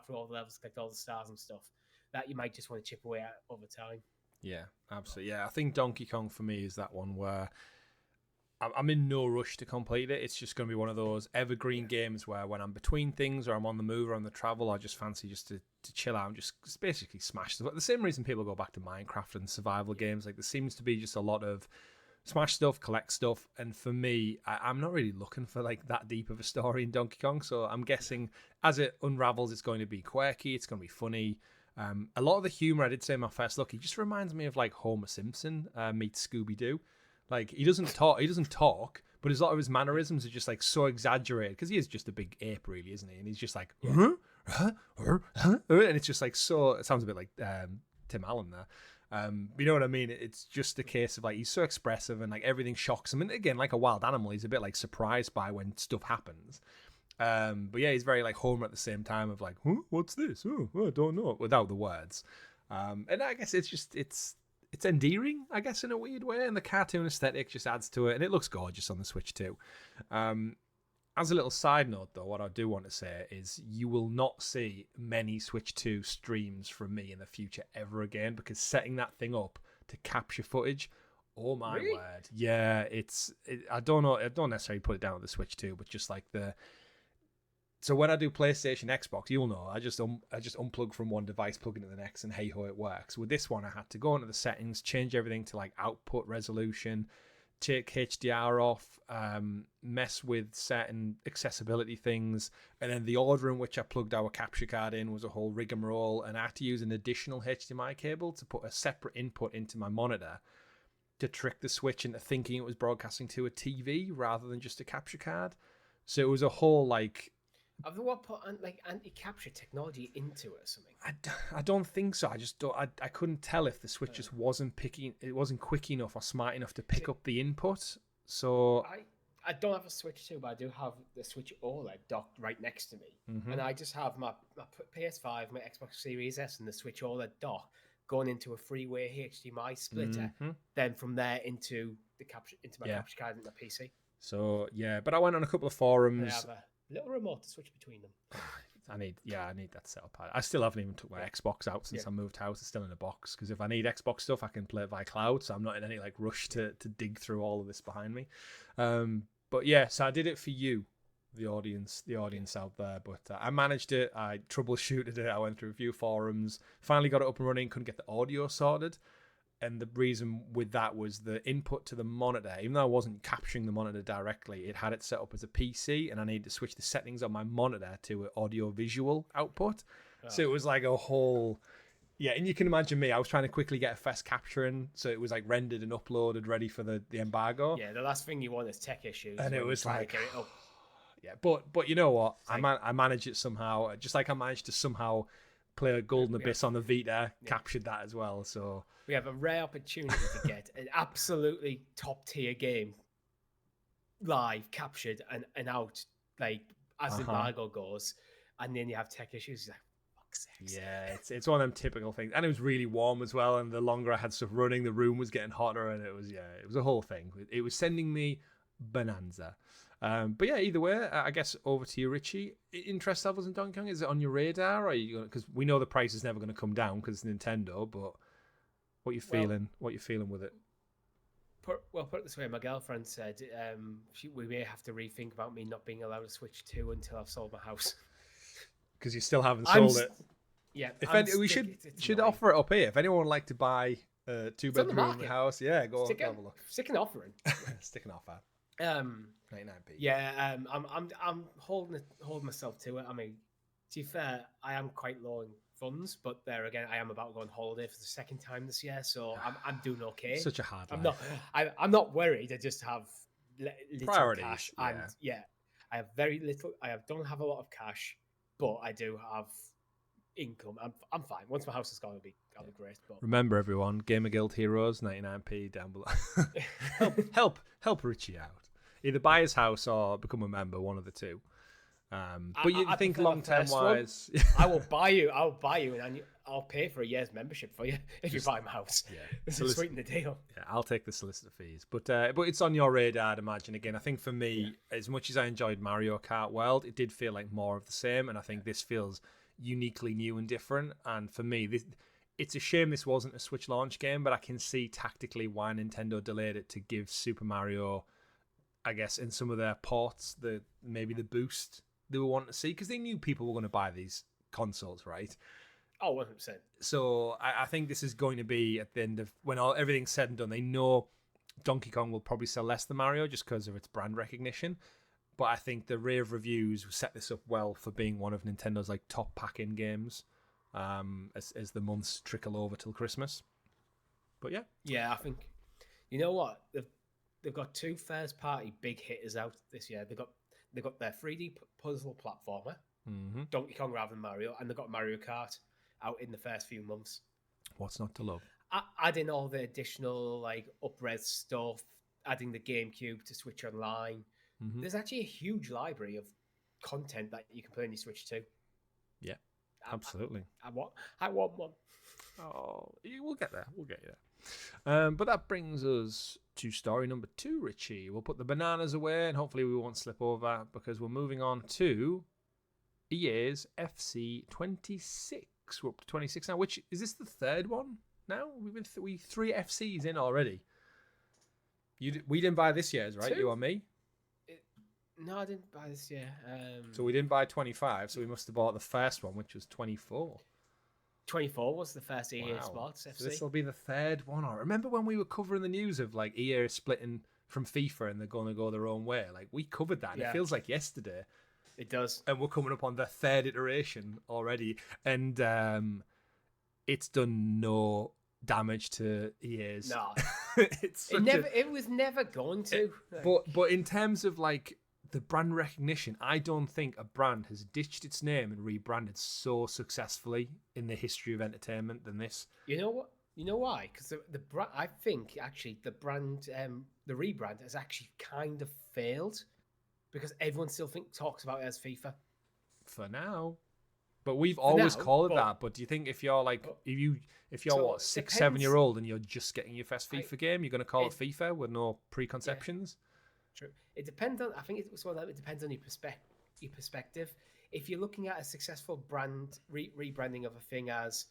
[SPEAKER 2] through all the levels, collect all the stars and stuff that you might just want to chip away at over time.
[SPEAKER 1] Yeah, absolutely. Yeah, I think Donkey Kong for me is that one where I'm in no rush to complete it. It's just going to be one of those evergreen games where when I'm between things or I'm on the move or on the travel, I just fancy just to chill out and just basically smash stuff. The same reason people go back to Minecraft and survival games. Like, there seems to be just a lot of smash stuff, collect stuff. And for me, I'm not really looking for like that deep of a story in Donkey Kong. So I'm guessing as it unravels, it's going to be quirky. It's going to be funny. A lot of the humor, I did say in my first look, he just reminds me of like Homer Simpson meets Scooby-Doo. Like, he doesn't talk, but a lot of his mannerisms are just like so exaggerated because he is just a big ape, really, isn't he? And he's just like, and it's just like so. It sounds a bit like Tim Allen there. You know what I mean? It's just a case of like he's so expressive and like everything shocks him. And again, like a wild animal, he's a bit like surprised by when stuff happens. But yeah, he's very like Homer at the same time of like, what's this? Oh, I don't know, without the words. And I guess it's endearing, I guess, in a weird way, and the cartoon aesthetic just adds to it, and it looks gorgeous on the Switch too. As a little side note, though, what I do want to say is you will not see many Switch 2 streams from me in the future ever again, because setting that thing up to capture footage, oh my word. Yeah, I don't know, I don't necessarily put it down to the Switch 2, but just like so when I do PlayStation, Xbox, you'll know, I just unplug from one device, plug into the next, and hey ho, it works. With this one, I had to go into the settings, change everything to like output resolution, take HDR off, mess with certain accessibility things, and then the order in which I plugged our capture card in was a whole rigmarole, and I had to use an additional HDMI cable to put a separate input into my monitor to trick the Switch into thinking it was broadcasting to a TV rather than just a capture card. So it was a whole like...
[SPEAKER 2] Have they put like anti-capture technology into it or something?
[SPEAKER 1] I don't think so. I just don't. I couldn't tell if the Switch just wasn't quick enough or smart enough to pick up the input. So
[SPEAKER 2] I don't have a Switch 2, but I do have the Switch OLED docked right next to me, and I just have my PS5, my Xbox Series S, and the Switch OLED dock going into a three-way HDMI splitter. Then from there into my capture card into my PC.
[SPEAKER 1] So yeah, but I went on a couple of forums.
[SPEAKER 2] I have a little remote to switch between them.
[SPEAKER 1] I need that setup. I still haven't even took my Xbox out since I moved house. It's still in a box because if I need Xbox stuff, I can play it via cloud. So I'm not in any like rush to dig through all of this behind me. But yeah, so I did it for you, the audience out there. But I managed it. I troubleshooted it. I went through a few forums. Finally got it up and running. Couldn't get the audio sorted. And the reason with that was the input to the monitor. Even though I wasn't capturing the monitor directly, it had it set up as a PC, and I needed to switch the settings on my monitor to an audio-visual output. So it was like a whole... Yeah, and you can imagine me. I was trying to quickly get a fast capturing, so it was like rendered and uploaded, ready for the embargo.
[SPEAKER 2] Yeah, the last thing you want is tech issues.
[SPEAKER 1] And it was like... Yeah, but you know what? I managed it somehow. Just like I managed to somehow play a Golden Abyss on the Vita, captured that as well, so...
[SPEAKER 2] We have a rare opportunity to get an absolutely top-tier game live, captured, and out, like, as the embargo goes, and then you have tech issues. Like, fuck's sake.
[SPEAKER 1] Yeah, it's one of them typical things. And it was really warm as well, and the longer I had stuff running, the room was getting hotter, and it was a whole thing. It was sending me bonanza. But yeah, either way, I guess over to you, Richie. Interest levels in Donkey Kong, is it on your radar? Or are you because we know the price is never going to come down because it's Nintendo, but... What you feeling? What you feeling with it?
[SPEAKER 2] Put it this way. My girlfriend said we may have to rethink about me not being allowed to Switch 2 until I've sold my house.
[SPEAKER 1] Because you still haven't sold it.
[SPEAKER 2] Yeah,
[SPEAKER 1] We should offer it up here. If anyone would like to buy a 2-bedroom house, go have a look.
[SPEAKER 2] Stick an offer in.
[SPEAKER 1] Stick an offer. 99p.
[SPEAKER 2] Yeah, I'm holding myself to it. I mean, to be fair, I am quite low in funds, but there again, I am about to go on holiday for the second time this year, so I'm doing okay.
[SPEAKER 1] Such a hard life.
[SPEAKER 2] I'm not worried. I just have little
[SPEAKER 1] priorities,
[SPEAKER 2] cash, and I have very little. Don't have a lot of cash, but I do have income. I'm fine. Once my house is gone, I'll be great. But
[SPEAKER 1] remember, everyone, GamerGuild Heroes, 99p down below. help Richie out. Either buy his house or become a member, one of the two. But you think long term wise,
[SPEAKER 2] I will buy you, and I'll pay for a year's membership for you if you buy my house. Yeah, this is sweeten the deal.
[SPEAKER 1] Yeah, I'll take the solicitor fees, but it's on your radar, I'd imagine. Again, I think for me, as much as I enjoyed Mario Kart World, it did feel like more of the same, and I think this feels uniquely new and different. And for me, it's a shame this wasn't a Switch launch game, but I can see tactically why Nintendo delayed it to give Super Mario, I guess, in some of their ports, maybe the boost they were wanting to see, because they knew people were going to buy these consoles, right?
[SPEAKER 2] Oh, 100%.
[SPEAKER 1] So I think this is going to be at the end of when everything's said and done. They know Donkey Kong will probably sell less than Mario just because of its brand recognition. But I think the rave reviews set this up well for being one of Nintendo's like top pack-in games as the months trickle over till Christmas. But
[SPEAKER 2] yeah, I think you know what they've got two first-party big hitters out this year. They've got their 3D puzzle platformer, Donkey Kong rather than Mario, and they've got Mario Kart out in the first few months.
[SPEAKER 1] What's not to love?
[SPEAKER 2] Adding all the additional like up-res stuff, adding the GameCube to Switch Online. There's actually a huge library of content that you can play on your Switch too.
[SPEAKER 1] Yeah, absolutely.
[SPEAKER 2] I want one.
[SPEAKER 1] Oh, we'll get there. We'll get you there. But that brings us to story number 2, Richie. We'll put the bananas away and hopefully we won't slip over because we're moving on to EA's FC26. We're up to 26 now, which is this the third one now? We 3 FCs in already. We didn't buy this year's, right?
[SPEAKER 2] 2?
[SPEAKER 1] You or me?
[SPEAKER 2] No, I didn't buy this year.
[SPEAKER 1] So we didn't buy 25, so we must have bought the first one, which was 24.
[SPEAKER 2] 24 was the first EA Sports FC.
[SPEAKER 1] So this will be the third one. I remember when we were covering the news of like EA splitting from FIFA and they're going to go their own way. Like we covered that. And it feels like yesterday.
[SPEAKER 2] It does.
[SPEAKER 1] And we're coming up on the third iteration already. And it's done no damage to EA's.
[SPEAKER 2] No. It was never going to.
[SPEAKER 1] But in terms of like the brand recognition, I don't think a brand has ditched its name and rebranded so successfully in the history of entertainment than this.
[SPEAKER 2] You know what? You know why? Because the brand, I think actually the brand, the rebrand has actually kind of failed because everyone still talks about it as FIFA.
[SPEAKER 1] For now. But we've always called it that. But do you think if you're like, if you're what, 6, 7-year-old and you're just getting your first FIFA game, you're going to call it FIFA with no preconceptions?
[SPEAKER 2] Yeah. True. It depends on. I think it depends on your perspective. If you're looking at a successful brand rebranding of a thing as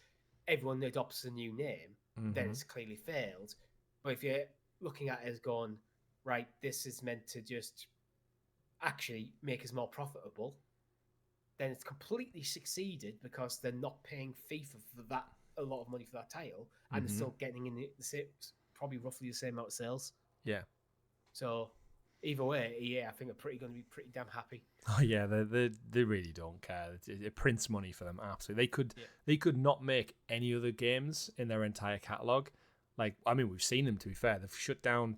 [SPEAKER 2] everyone adopts a new name, then it's clearly failed. But if you're looking at it as going, right, this is meant to just actually make us more profitable, then it's completely succeeded because they're not paying FIFA for a lot of money for that title, and they're still getting in the same, probably roughly the same amount of sales.
[SPEAKER 1] Yeah.
[SPEAKER 2] So. Either way, EA, I think, are going to be pretty damn happy.
[SPEAKER 1] Oh yeah, they really don't care. It prints money for them. Absolutely, they could not make any other games in their entire catalog. Like, I mean, we've seen them. To be fair, they've shut down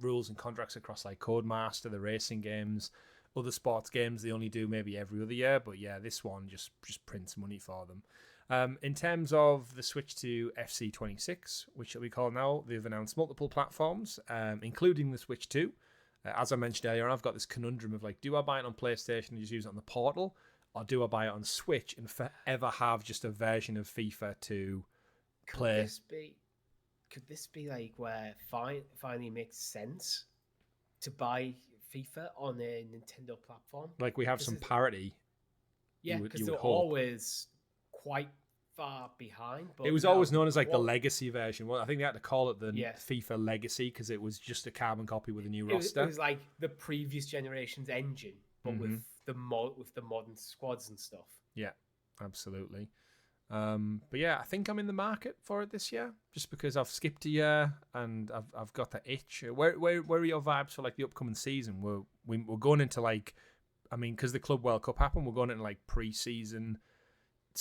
[SPEAKER 1] rules and contracts across like Codemaster, the racing games, other sports games. They only do maybe every other year. But yeah, this one just prints money for them. In terms of the switch to FC26, which we call now, they've announced multiple platforms, including the Switch 2. As I mentioned earlier, I've got this conundrum of like, do I buy it on PlayStation and just use it on the portal, or do I buy it on Switch and forever have just a version of FIFA to play?
[SPEAKER 2] Could this be like where finally makes sense to buy FIFA on a Nintendo platform?
[SPEAKER 1] Like we have some parity.
[SPEAKER 2] Yeah, because they're always quite far behind. But
[SPEAKER 1] it was always known as like the legacy version. Well, I think they had to call it the FIFA Legacy because it was just a carbon copy with a new roster.
[SPEAKER 2] It was like the previous generation's engine, but with the modern squads and stuff.
[SPEAKER 1] Yeah. Absolutely. But yeah, I think I'm in the market for it this year, just because I've skipped a year and I've got the itch. Where are your vibes for like the upcoming season? We're going into like, I mean, because the Club World Cup happened, we're going into like pre-season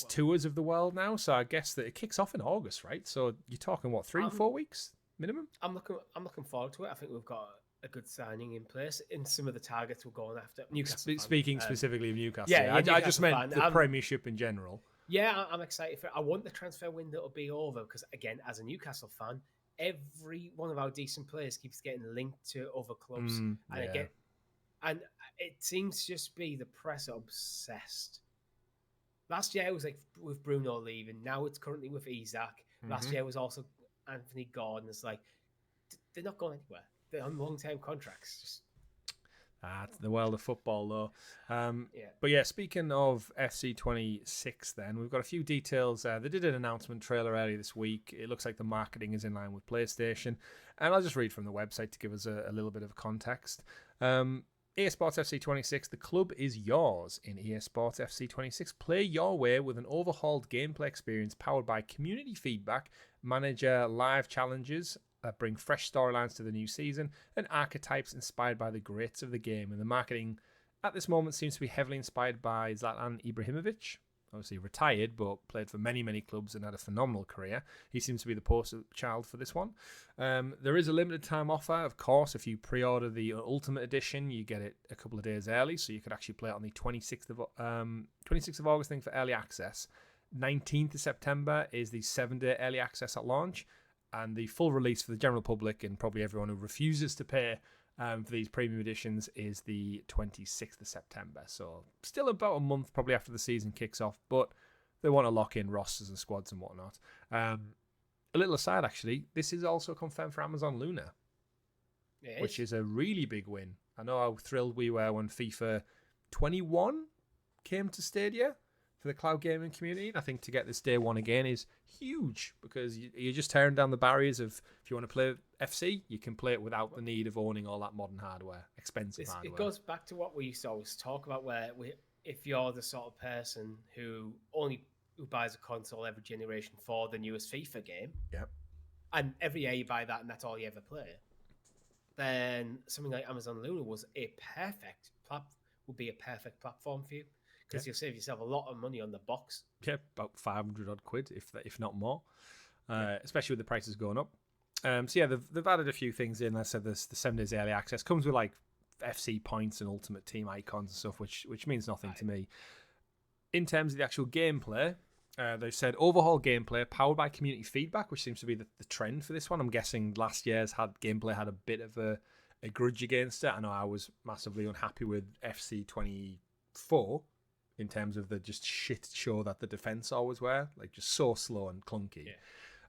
[SPEAKER 1] tours of the world now. So I guess that it kicks off in August, right? So you're talking what, 3-4 weeks minimum?
[SPEAKER 2] I'm looking forward to it. I think we've got a good signing in place in some of the targets we're going after. Newcastle.
[SPEAKER 1] Speaking specifically of Newcastle,
[SPEAKER 2] yeah,
[SPEAKER 1] I just meant the Premiership in general.
[SPEAKER 2] Yeah, I'm excited for it. I want the transfer window to be over because, again, as a Newcastle fan, every one of our decent players keeps getting linked to other clubs, and it seems to just be the press obsessed. Last year it was like with Bruno leaving. Now it's currently with Isak. Last year was also Anthony Gordon. It's like they're not going anywhere. They're on long-term contracts. Just
[SPEAKER 1] It's the world of football, though. But yeah, speaking of FC26, then we've got a few details. They did an announcement trailer earlier this week. It looks like the marketing is in line with PlayStation, and I'll just read from the website to give us a little bit of context. EA Sports FC26, the club is yours in EA Sports FC26. Play your way with an overhauled gameplay experience powered by community feedback, manager live challenges that bring fresh storylines to the new season, and archetypes inspired by the greats of the game. And the marketing at this moment seems to be heavily inspired by Zlatan Ibrahimovic, obviously retired, but played for many, many clubs and had a phenomenal career. He seems to be the poster child for this one. There is a limited time offer, of course. If you pre-order the Ultimate Edition, you get it a couple of days early, so you could actually play it on the 26th of August thing for early access. 19th of September is the 7-day early access at launch, and the full release for the general public and probably everyone who refuses to pay for these premium editions is the 26th of September. So still about a month probably after the season kicks off, but they want to lock in rosters and squads and whatnot. A little aside, actually, this is also confirmed for Amazon Luna, which is a really big win. I know how thrilled we were when FIFA 21 came to Stadia for the cloud gaming community. And I think to get this day one again is huge, because you're just tearing down the barriers of, if you want to play FC, you can play it without the need of owning all that modern hardware, expensive hardware.
[SPEAKER 2] It goes back to what we used to always talk about, where if you're the sort of person who buys a console every generation for the newest FIFA game, and every year you buy that and that's all you ever play, then something like Amazon Luna would be a perfect platform for you. Because you'll save yourself a lot of money on the box. Yeah,
[SPEAKER 1] about 500 odd quid, if not more. Especially with the prices going up. So yeah, they've added a few things in. I said the 7 days early access comes with like FC points and Ultimate Team icons and stuff, which means nothing to me. In terms of the actual gameplay, they said overhaul gameplay powered by community feedback, which seems to be the trend for this one. I'm guessing last year's gameplay had a bit of a grudge against it. I know I was massively unhappy with FC24. In terms of the just shit show that the defense always were, like just so slow and clunky.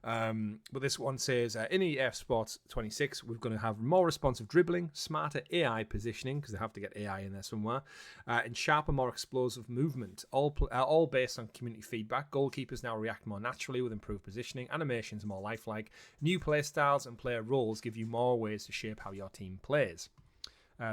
[SPEAKER 1] But this one says, in EF Sports 26, we're going to have more responsive dribbling, smarter AI positioning, because they have to get AI in there somewhere, and sharper, more explosive movement, all based on community feedback. Goalkeepers now react more naturally with improved positioning, animations more lifelike. New play styles and player roles give you more ways to shape how your team plays.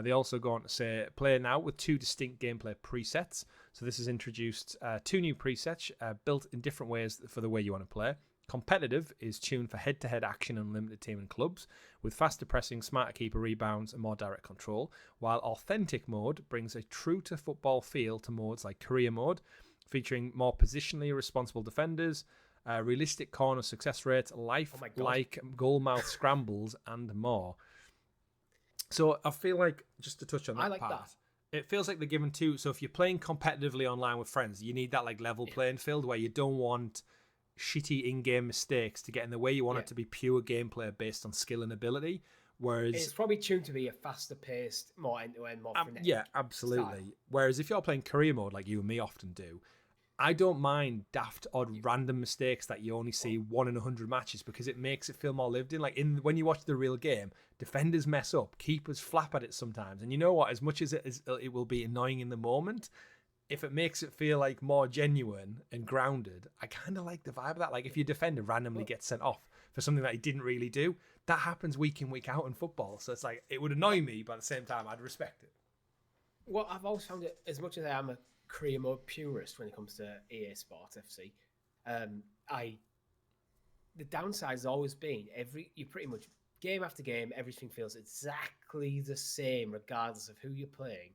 [SPEAKER 1] They also go on to say, play now with 2 distinct gameplay presets. So this has introduced 2 new presets built in different ways for the way you want to play. Competitive is tuned for head-to-head action and limited team and clubs, with faster pressing, smarter keeper rebounds, and more direct control, while Authentic mode brings a true-to-football feel to modes like Career mode, featuring more positionally responsible defenders, realistic corner success rates, life-like goal-mouth scrambles, and more. So I feel like, just to touch on that part, it feels like they're given 2. So if you're playing competitively online with friends, you need that like level playing field where you don't want shitty in-game mistakes to get in the way. You want it to be pure gameplay based on skill and ability. Whereas
[SPEAKER 2] it's probably tuned to be a faster paced, more end-to-end, more frenetic.
[SPEAKER 1] Yeah, absolutely. Style. Whereas if you're playing career mode like you and me often do, I don't mind daft, odd, random mistakes that you only see 1 in 100 matches, because it makes it feel more lived in. Like when you watch the real game, defenders mess up, keepers flap at it sometimes, and you know what? As much as it will be annoying in the moment, if it makes it feel like more genuine and grounded, I kind of like the vibe of that. Like if your defender randomly gets sent off for something that he didn't really do, that happens week in, week out in football. So it's like, it would annoy me, but at the same time, I'd respect it.
[SPEAKER 2] Well, I've always found it, as much as I am a career mode purist when it comes to EA Sports FC. The downside has always been you pretty much game after game, everything feels exactly the same regardless of who you're playing,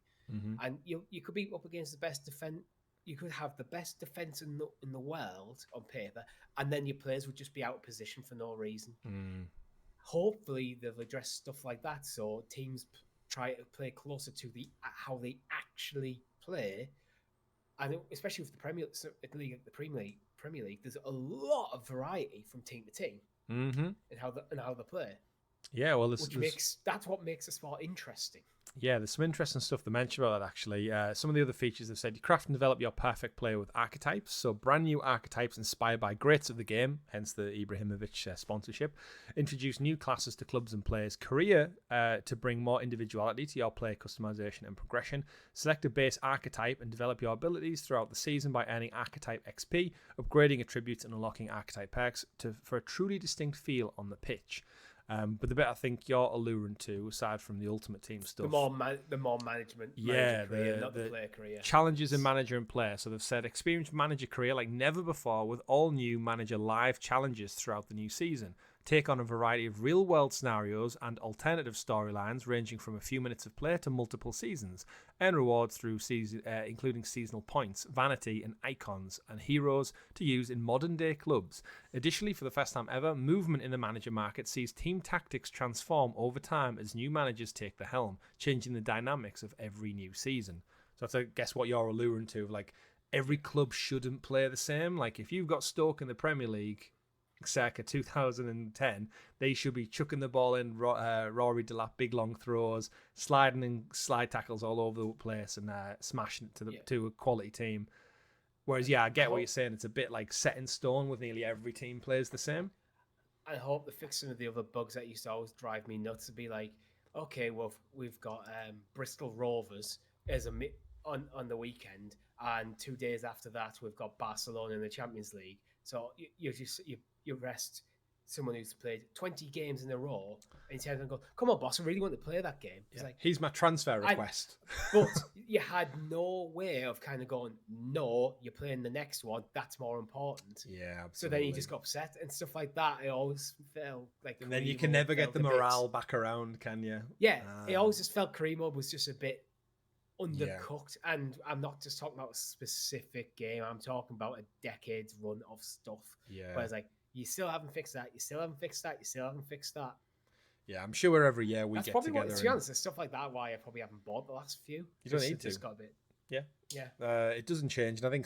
[SPEAKER 2] and you could be up against the best defense. You could have the best defense in the world on paper, and then your players would just be out of position for no reason. Hopefully, they'll address stuff like that, so teams try to play closer to how they actually play, and especially with the Premier League, there's a lot of variety from team to team in how they play.
[SPEAKER 1] Yeah, well,
[SPEAKER 2] that's what makes the sport interesting.
[SPEAKER 1] Yeah, there's some interesting stuff to mention about that, actually. Some of the other features have said you craft and develop your perfect player with archetypes. So brand new archetypes inspired by greats of the game, hence the Ibrahimovic sponsorship. Introduce new classes to clubs and players' career to bring more individuality to your player customization and progression. Select a base archetype and develop your abilities throughout the season by earning archetype XP, upgrading attributes and unlocking archetype perks for a truly distinct feel on the pitch. But the bit I think you're alluring to, aside from the Ultimate Team stuff,
[SPEAKER 2] the more management career, not the player career.
[SPEAKER 1] Challenges in manager and player. So they've said experience manager career like never before with all new manager live challenges throughout the new season. Take on a variety of real-world scenarios and alternative storylines ranging from a few minutes of play to multiple seasons. Earn rewards through including seasonal points, vanity, and icons, and heroes to use in modern-day clubs. Additionally, for the first time ever, movement in the manager market sees team tactics transform over time as new managers take the helm, changing the dynamics of every new season. So that's, I guess, what you're alluring to. Like, every club shouldn't play the same. Like, if you've got Stoke in the Premier League circa 2010, they should be chucking the ball in Rory Delap big long throws, sliding and slide tackles all over the place, and smashing it to a quality team. Whereas, I get what you're saying. It's a bit like set in stone with nearly every team plays the same.
[SPEAKER 2] I hope they fix some of the other bugs that used to always drive me nuts. To be like, okay, well, we've got Bristol Rovers as on the weekend, and 2 days after that, we've got Barcelona in the Champions League. So you rest someone who's played 20 games in a row, and you tell them, "Go, come on, boss! I really want to play that game." It's like,
[SPEAKER 1] here's my transfer request.
[SPEAKER 2] But you had no way of kind of going, "No, you're playing the next one. That's more important."
[SPEAKER 1] Yeah, absolutely.
[SPEAKER 2] So then you just got upset and stuff like that. It always felt like,
[SPEAKER 1] and then you can never get the morale back around, can you?
[SPEAKER 2] Yeah, it always just felt Karimo was just a bit undercooked, and I'm not just talking about a specific game. I'm talking about a decade's run of stuff.
[SPEAKER 1] Yeah,
[SPEAKER 2] where it's like, you still haven't fixed that. You still haven't fixed that. You still haven't fixed that.
[SPEAKER 1] Yeah, I'm sure every year we
[SPEAKER 2] That's
[SPEAKER 1] get
[SPEAKER 2] probably
[SPEAKER 1] together.
[SPEAKER 2] To be honest, there's stuff like that why I probably haven't bought the last few.
[SPEAKER 1] You don't need to.
[SPEAKER 2] It's got a bit.
[SPEAKER 1] Yeah. It doesn't change, and I think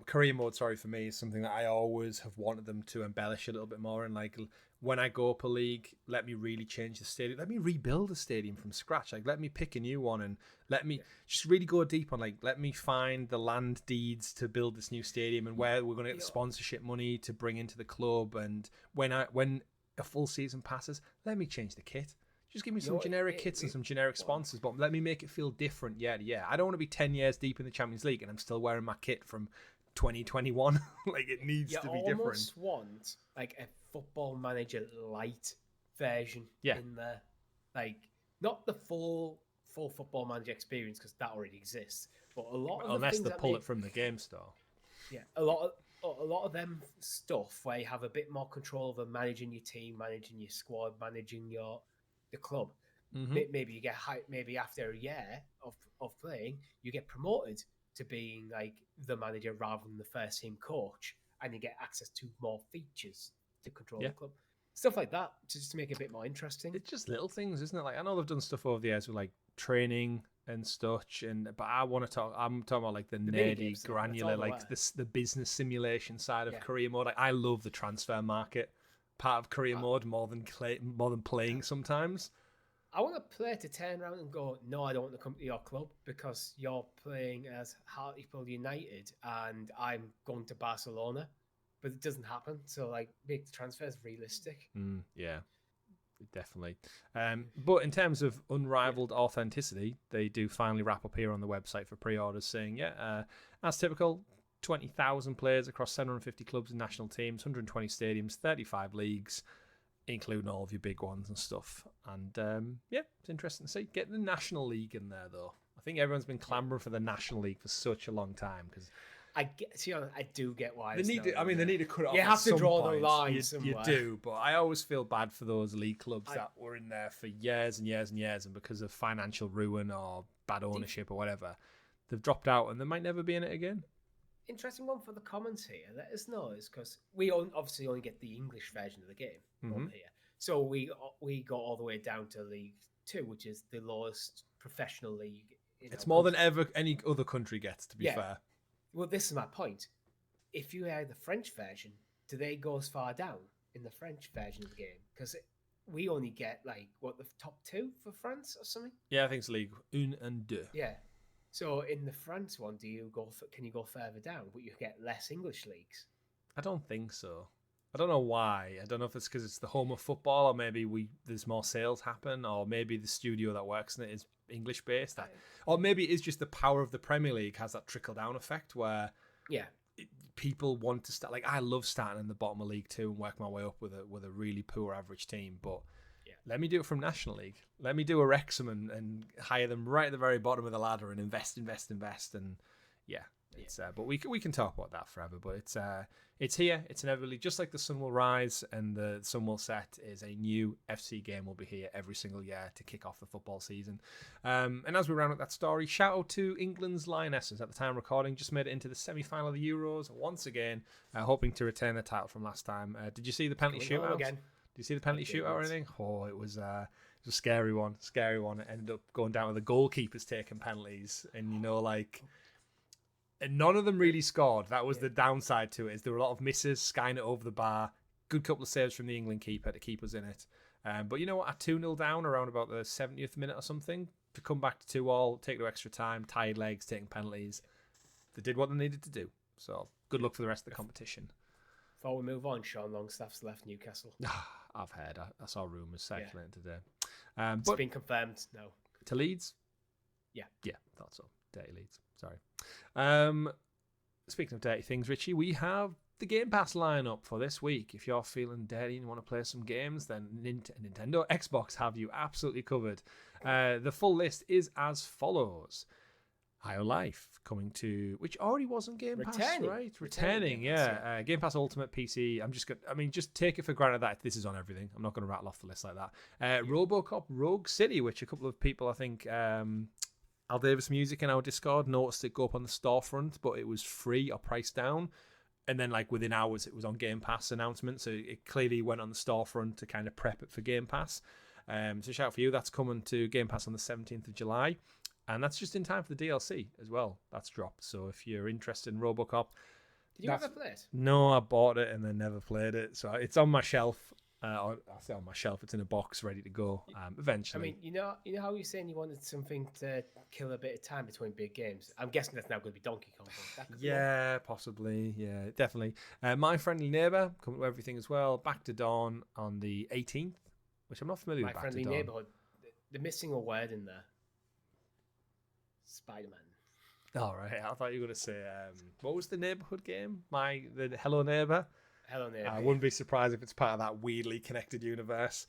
[SPEAKER 1] career mode, for me, is something that I always have wanted them to embellish a little bit more. And like, when I go up a league, let me really change the stadium. Let me rebuild the stadium from scratch. Like, let me pick a new one, and let me just really go deep on, like, let me find the land deeds to build this new stadium and where we're going to get the sponsorship money to bring into the club. And when a full season passes, let me change the kit. Just give me some generic kits and some generic sponsors, but let me make it feel different. Yeah. I don't want to be 10 years deep in the Champions League and I'm still wearing my kit from 2021. Like, it needs to be different.
[SPEAKER 2] You almost want like a Football Manager light version in there. Like, not the full Football Manager experience, because that already exists. But a lot of
[SPEAKER 1] unless they pull it from the game store. Yeah,
[SPEAKER 2] a lot of them stuff where you have a bit more control over managing your team, managing your squad, managing the club. Maybe you get maybe after a year of playing, you get promoted to being like the manager rather than the first team coach, and you get access to more features to control the club. Stuff like that, just to make it a bit more interesting.
[SPEAKER 1] It's just little things, isn't it? Like, I know they've done stuff over the years with like training and such, but I'm talking about like the nerdy, granular, like the business simulation side of career mode. Like, I love the transfer market part of career mode more than playing sometimes.
[SPEAKER 2] I want a player to turn around and go, "No, I don't want to come to your club because you're playing as Hartlepool United and I'm going to Barcelona." But it doesn't happen. So, like, make the transfers realistic.
[SPEAKER 1] Yeah, definitely. But in terms of unrivaled authenticity, they do finally wrap up here on the website for pre-orders saying, as typical, 20,000 players across 750 clubs and national teams, 120 stadiums, 35 leagues, including all of your big ones and stuff. And it's interesting to see. Get the National League in there, though. I think everyone's been clamoring for the National League for such a long time because
[SPEAKER 2] I do get why
[SPEAKER 1] they need to. I mean, they need to cut it off.
[SPEAKER 2] You have
[SPEAKER 1] at
[SPEAKER 2] to
[SPEAKER 1] some
[SPEAKER 2] draw
[SPEAKER 1] point.
[SPEAKER 2] the line
[SPEAKER 1] You
[SPEAKER 2] somewhere.
[SPEAKER 1] do, but I always feel bad for those league clubs that were in there for years and years and years, and because of financial ruin or bad ownership or whatever, they've dropped out and they might never be in it again.
[SPEAKER 2] Interesting one for the comments here. Let us know, is because we obviously only get the English version of the game on here, so we go all the way down to League 2, which is the lowest professional league.
[SPEAKER 1] It's more than ever any other country gets. To be fair.
[SPEAKER 2] Well, this is my point. If you have the French version, do they go as far down in the French version of the game? Because we only get the top 2 for France or something.
[SPEAKER 1] Yeah, I think it's League 1 and 2.
[SPEAKER 2] Yeah. So in the France one, can you go further down, but you get less English leagues?
[SPEAKER 1] I don't think so. I don't know why. I don't know if it's because it's the home of football, or maybe there's more sales happen, or maybe the studio that works in it is English based, or maybe it's just the power of the Premier League has that trickle down effect where people want to start. Like, I love starting in the bottom of League 2 and work my way up with a really poor average team, but let me do it from National League. Let me do a Wrexham and hire them right at the very bottom of the ladder and invest, and it's but we can talk about that forever. But it's here. It's inevitably, just like the sun will rise and the sun will set. Is a new FC game will be here every single year to kick off the football season. And as we round up that story, shout out to England's Lionesses. At the time of recording, just made it into the semi-final of the Euros once again, hoping to retain the title from last time. Did you see the penalty shootout again? Did you see the penalty shootout or anything? Oh, it was a scary one. It ended up going down with the goalkeepers taking penalties, and and none of them really scored. That was the downside to it. Is there were a lot of misses, skying it over the bar. Good couple of saves from the England keeper to keep us in it. But you know what? At 2-0 down around about the 70th minute or something, to come back to 2-2, take the extra time, tired legs, taking penalties. They did what they needed to do. So good luck for the rest of the competition.
[SPEAKER 2] Before we move on, Sean Longstaff's left Newcastle.
[SPEAKER 1] I've heard. I saw rumours circulating today.
[SPEAKER 2] It's been confirmed, no.
[SPEAKER 1] To Leeds?
[SPEAKER 2] Yeah,
[SPEAKER 1] thought so. Dirty Leeds. Sorry. Speaking of dirty things, Richie, we have the Game Pass lineup for this week. If you're feeling dirty and you want to play some games, then Nintendo, Xbox have you absolutely covered. The full list is as follows. Higher Life coming to, which already was on Game Pass, right? Returning, yeah. Game Pass Ultimate PC. Just take it for granted that this is on everything. I'm not going to rattle off the list like that. RoboCop Rogue City, which a couple of people, I think, Al Davis Music in our Discord noticed it go up on the storefront, but it was free or priced down. And then, within hours, it was on Game Pass announcement. So it clearly went on the storefront to kind of prep it for Game Pass. So shout out for you. That's coming to Game Pass on the 17th of July. And that's just in time for the DLC as well. That's dropped. So if you're interested in RoboCop...
[SPEAKER 2] Did you ever play it?
[SPEAKER 1] No, I bought it and then never played it. So it's on my shelf. I say on my shelf. It's in a box ready to go eventually.
[SPEAKER 2] You know how you're saying you wanted something to kill a bit of time between big games? I'm guessing that's now going to be Donkey Kong.
[SPEAKER 1] Yeah, possibly. Yeah, definitely. My Friendly Neighbour, coming to everything as well. Back to Dawn on the 18th, which I'm not familiar with.
[SPEAKER 2] My Friendly Neighbourhood. They're missing a word in there. Spider-Man.
[SPEAKER 1] All right, I thought you were going to say, what was the neighborhood game? The Hello Neighbor?
[SPEAKER 2] Hello Neighbor.
[SPEAKER 1] I wouldn't be surprised if it's part of that weirdly connected universe.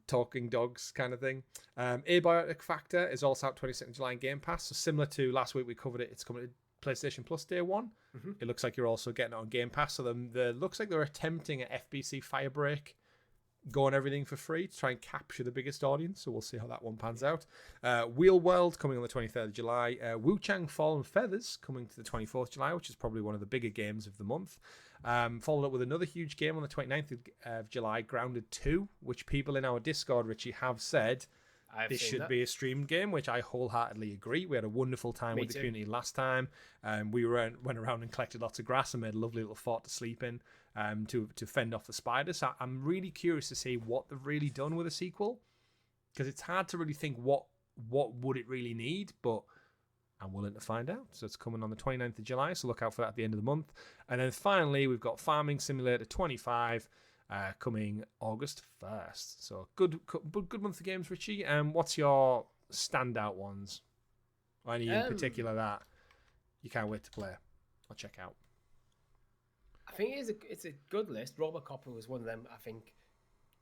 [SPEAKER 1] Talking dogs kind of thing. Abiotic Factor is also out 22nd July in Game Pass. So similar to last week we covered it, it's coming to PlayStation Plus Day 1. Mm-hmm. It looks like you're also getting it on Game Pass. So looks like they're attempting an FBC Firebreak, going everything for free to try and capture the biggest audience. So we'll see how that one pans out. Wheel World coming on the 23rd of July. Wu Chang Fallen Feathers coming to the 24th of July, which is probably one of the bigger games of the month. Followed up with another huge game on the 29th of July, Grounded 2, which people in our Discord, Richie, have said this should be a streamed game, which I wholeheartedly agree. We had a wonderful time with the community last time. We went around and collected lots of grass and made a lovely little fort to sleep in to fend off the spiders. So I'm really curious to see what they've really done with a sequel, because it's hard to really think what would it really need, but I'm willing to find out. So it's coming on the 29th of July, so look out for that at the end of the month. And then finally, we've got Farming Simulator 25 coming August 1st. So good month of games, Richie. What's your standout ones? Or any in particular that you can't wait to play or check out?
[SPEAKER 2] I think it's a good list. RoboCop was one of them. I think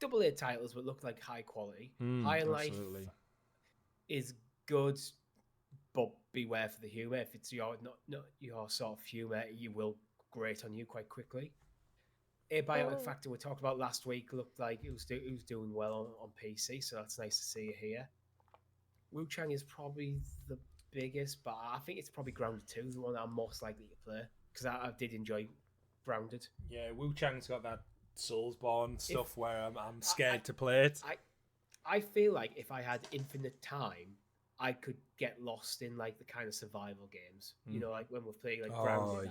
[SPEAKER 2] AA titles, but look like high quality. High and Life is good. but beware for the humour. If it's your not your sort of humour, you will grate on you quite quickly. Abiotic Factor we talked about last week looked like it was doing well on PC, so that's nice to see it here. Wu Chang is probably the biggest, but I think it's probably Grounded 2, the one I'm most likely to play, because I did enjoy Grounded.
[SPEAKER 1] Yeah, Wu Chang's got that Soulsborne stuff where I'm scared to play it.
[SPEAKER 2] I feel like if I had infinite time, I could get lost in like the kind of survival games. You know, like when we're playing like Grounded,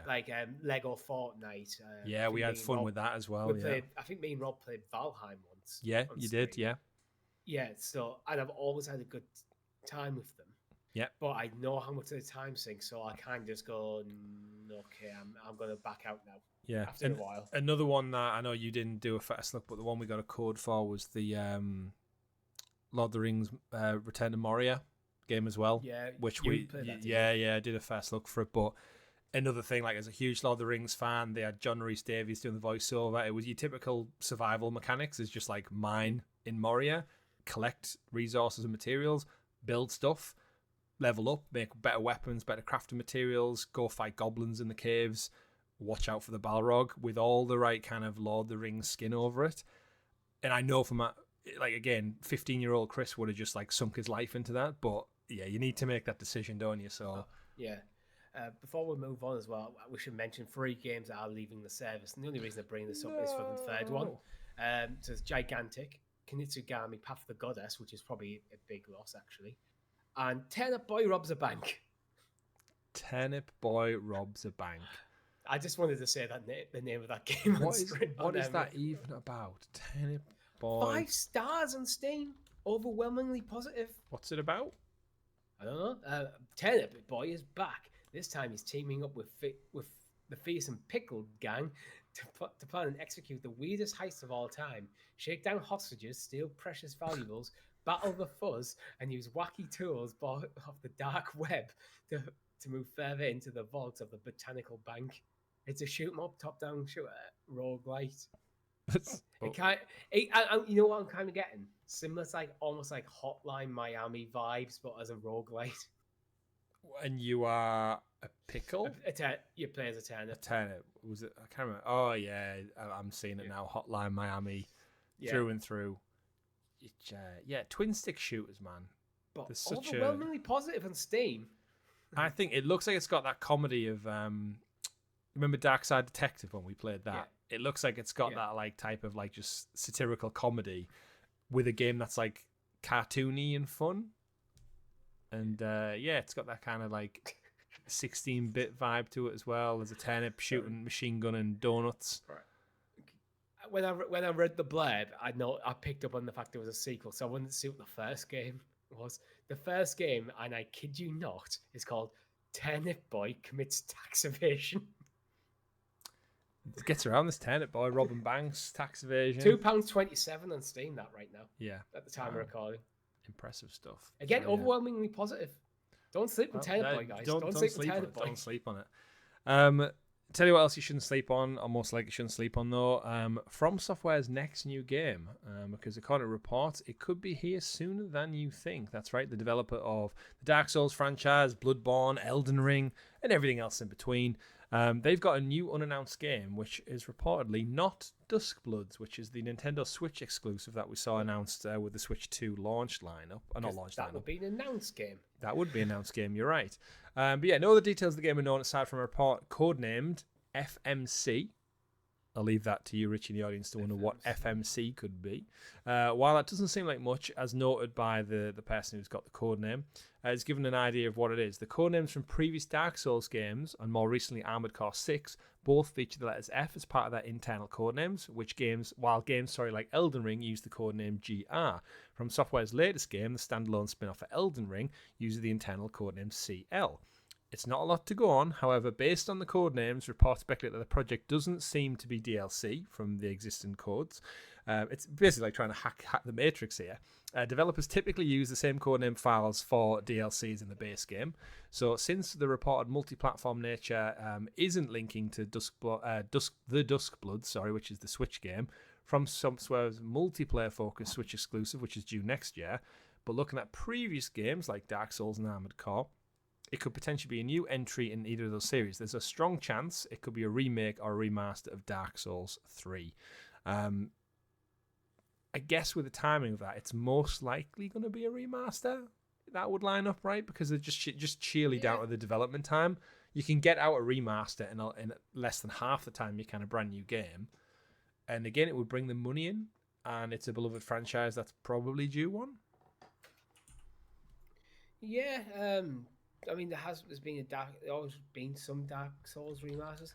[SPEAKER 2] like Lego Fortnite.
[SPEAKER 1] We had fun with that as well.
[SPEAKER 2] I think me and Rob played Valheim once.
[SPEAKER 1] Yeah, you did, yeah.
[SPEAKER 2] Yeah, so and I've always had a good time with them.
[SPEAKER 1] Yeah.
[SPEAKER 2] But I know how much of the time sink, so I can just go, okay, I'm going to back out now.
[SPEAKER 1] Yeah.
[SPEAKER 2] After a while.
[SPEAKER 1] Another one that I know you didn't do a first look, but the one we got a code for was the Lord of the Rings Return to Moria game as well.
[SPEAKER 2] Yeah.
[SPEAKER 1] Which I did a first look for it. But another thing, like as a huge Lord of the Rings fan, they had John Rhys Davies doing the voiceover. It was your typical survival mechanics. It's just like mine in Moria, collect resources and materials, build stuff, level up, make better weapons, better crafting materials, go fight goblins in the caves, watch out for the Balrog with all the right kind of Lord of the Rings skin over it. And I know from like again, 15-year-old Chris would have just like sunk his life into that, but yeah, you need to make that decision, don't you? So
[SPEAKER 2] yeah. Before we move on as well, we should mention 3 games that are leaving the service, and the only reason I bring this up is for the third one. So it's Gigantic, Kinitsugami Path of the Goddess, which is probably a big loss actually, and Turnip Boy Robs a Bank.
[SPEAKER 1] Turnip Boy Robs a Bank.
[SPEAKER 2] I just wanted to say that the name of that game.
[SPEAKER 1] What is that even about? Turnip Boy.
[SPEAKER 2] 5 stars on Steam. Overwhelmingly positive.
[SPEAKER 1] What's it about?
[SPEAKER 2] I don't know. Turnip Boy is back. This time he's teaming up with the Fearsome Pickle gang to plan and execute the weirdest heist of all time. Shake down hostages, steal precious valuables, battle the fuzz, and use wacky tools bought off the dark web to move further into the vaults of the Botanical Bank. It's a shoot 'em up, top-down shooter, roguelite. You know what I'm kind of getting? Similar to like almost like Hotline Miami vibes, but as a roguelite.
[SPEAKER 1] And you are a pickle?
[SPEAKER 2] You play as a turnip.
[SPEAKER 1] A turnip. Was it? I can't remember. Oh, yeah. I'm seeing it now. Hotline Miami. Through and through. Twin stick shooters, man.
[SPEAKER 2] But there's overwhelmingly positive on Steam.
[SPEAKER 1] I think it looks like it's got that comedy of... remember Dark Side Detective when we played that? Yeah. It looks like it's got that like type of like just satirical comedy with a game that's like cartoony and fun. And it's got that kind of like 16-bit vibe to it as well. There's a turnip shooting machine gun and donuts.
[SPEAKER 2] Right. When I read the blurb, I picked up on the fact there was a sequel, so I wanted to see what the first game was. The first game, and I kid you not, is called Turnip Boy Commits Tax Evasion.
[SPEAKER 1] It gets around this Turnip Boy, robbing banks, tax evasion.
[SPEAKER 2] £2.27 on Steam that right now.
[SPEAKER 1] Yeah.
[SPEAKER 2] At the time of recording.
[SPEAKER 1] Impressive stuff.
[SPEAKER 2] Again, overwhelmingly positive. Don't sleep on Turnip Boy, guys. Don't sleep on Turnip Boy.
[SPEAKER 1] Don't sleep on it. Tell you what else you shouldn't sleep on, or most likely shouldn't sleep on though. From Software's next new game, because according to reports, it could be here sooner than you think. That's right, the developer of the Dark Souls franchise, Bloodborne, Elden Ring, and everything else in between. They've got a new unannounced game, which is reportedly not Duskbloods, which is the Nintendo Switch exclusive that we saw announced with the Switch 2 launch lineup.
[SPEAKER 2] That would be an announced game.
[SPEAKER 1] That would be an announced game, you're right. But yeah, no other details of the game are known aside from a report codenamed FMC. I'll leave that to you, Richie, in the audience to wonder what FMC could be. While that doesn't seem like much, as noted by the person who's got the code name, it's given an idea of what it is. The code names from previous Dark Souls games and more recently Armored Core 6 both feature the letters F as part of their internal code names, while games like Elden Ring use the code name GR. From Software's latest game, the standalone spin-off for Elden Ring uses the internal code name CL. It's not a lot to go on. However, based on the code names, reports speculate that the project doesn't seem to be DLC from the existing codes. It's basically like trying to hack the Matrix here. Developers typically use the same codename files for DLCs in the base game. So since the reported multi-platform nature isn't linking to the Duskbloods, which is the Switch game, from Software's multiplayer-focused Switch exclusive, which is due next year, but looking at previous games like Dark Souls and Armored Core, it could potentially be a new entry in either of those series. There's a strong chance it could be a remake or a remaster of Dark Souls 3. I guess with the timing of that, it's most likely going to be a remaster. That would line up right because they're just sheerly down to the development time. You can get out a remaster in less than half the time you can a brand new game. And again, it would bring the money in, and it's a beloved franchise that's probably due one.
[SPEAKER 2] Yeah, I mean, there's always been some Dark Souls remasters.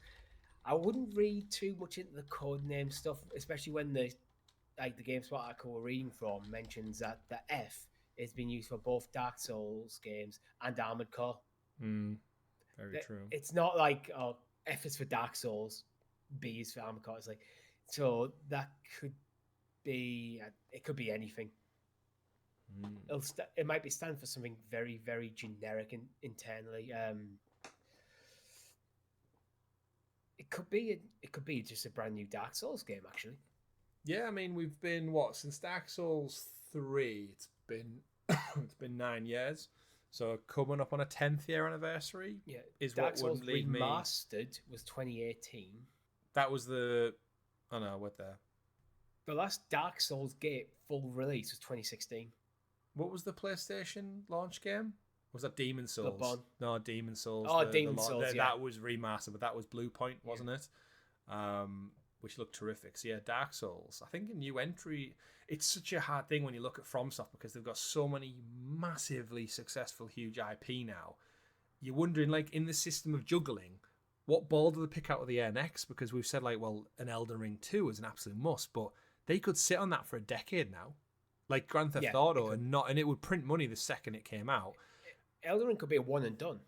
[SPEAKER 2] I wouldn't read too much into the code name stuff, especially when the GameSpot article we're reading from mentions that the F is being used for both Dark Souls games and Armored Core.
[SPEAKER 1] Very true.
[SPEAKER 2] It's not like F is for Dark Souls, B is for Armored Core. It's like, so that could be it could be anything. It might be standing for something very, very generic internally. It could be just a brand new Dark Souls game, actually.
[SPEAKER 1] Yeah, I mean, we've been since Dark Souls 3. It's been 9 years, so coming up on a 10th year anniversary.
[SPEAKER 2] Yeah,
[SPEAKER 1] is
[SPEAKER 2] Dark
[SPEAKER 1] what
[SPEAKER 2] Souls
[SPEAKER 1] wouldn't leave me.
[SPEAKER 2] Remastered was 2018.
[SPEAKER 1] That was the. Oh no, what the?
[SPEAKER 2] The last Dark Souls game full release was 2016.
[SPEAKER 1] What was the PlayStation launch game? Was that Demon Souls?
[SPEAKER 2] Bloodborne.
[SPEAKER 1] No, Demon Souls.
[SPEAKER 2] Oh, Demon Souls, yeah.
[SPEAKER 1] That was remastered, but that was Blue Point, wasn't it? Which looked terrific. So yeah, Dark Souls. I think a new entry. It's such a hard thing when you look at FromSoft because they've got so many massively successful, huge IP now. You're wondering, like, in the system of juggling, what ball do they pick out of the air next? Because we've said, like, well, an Elden Ring 2 is an absolute must, but they could sit on that for a decade now. Like Grand Theft Auto, and it would print money the second it came out.
[SPEAKER 2] Elden Ring could be a one and done.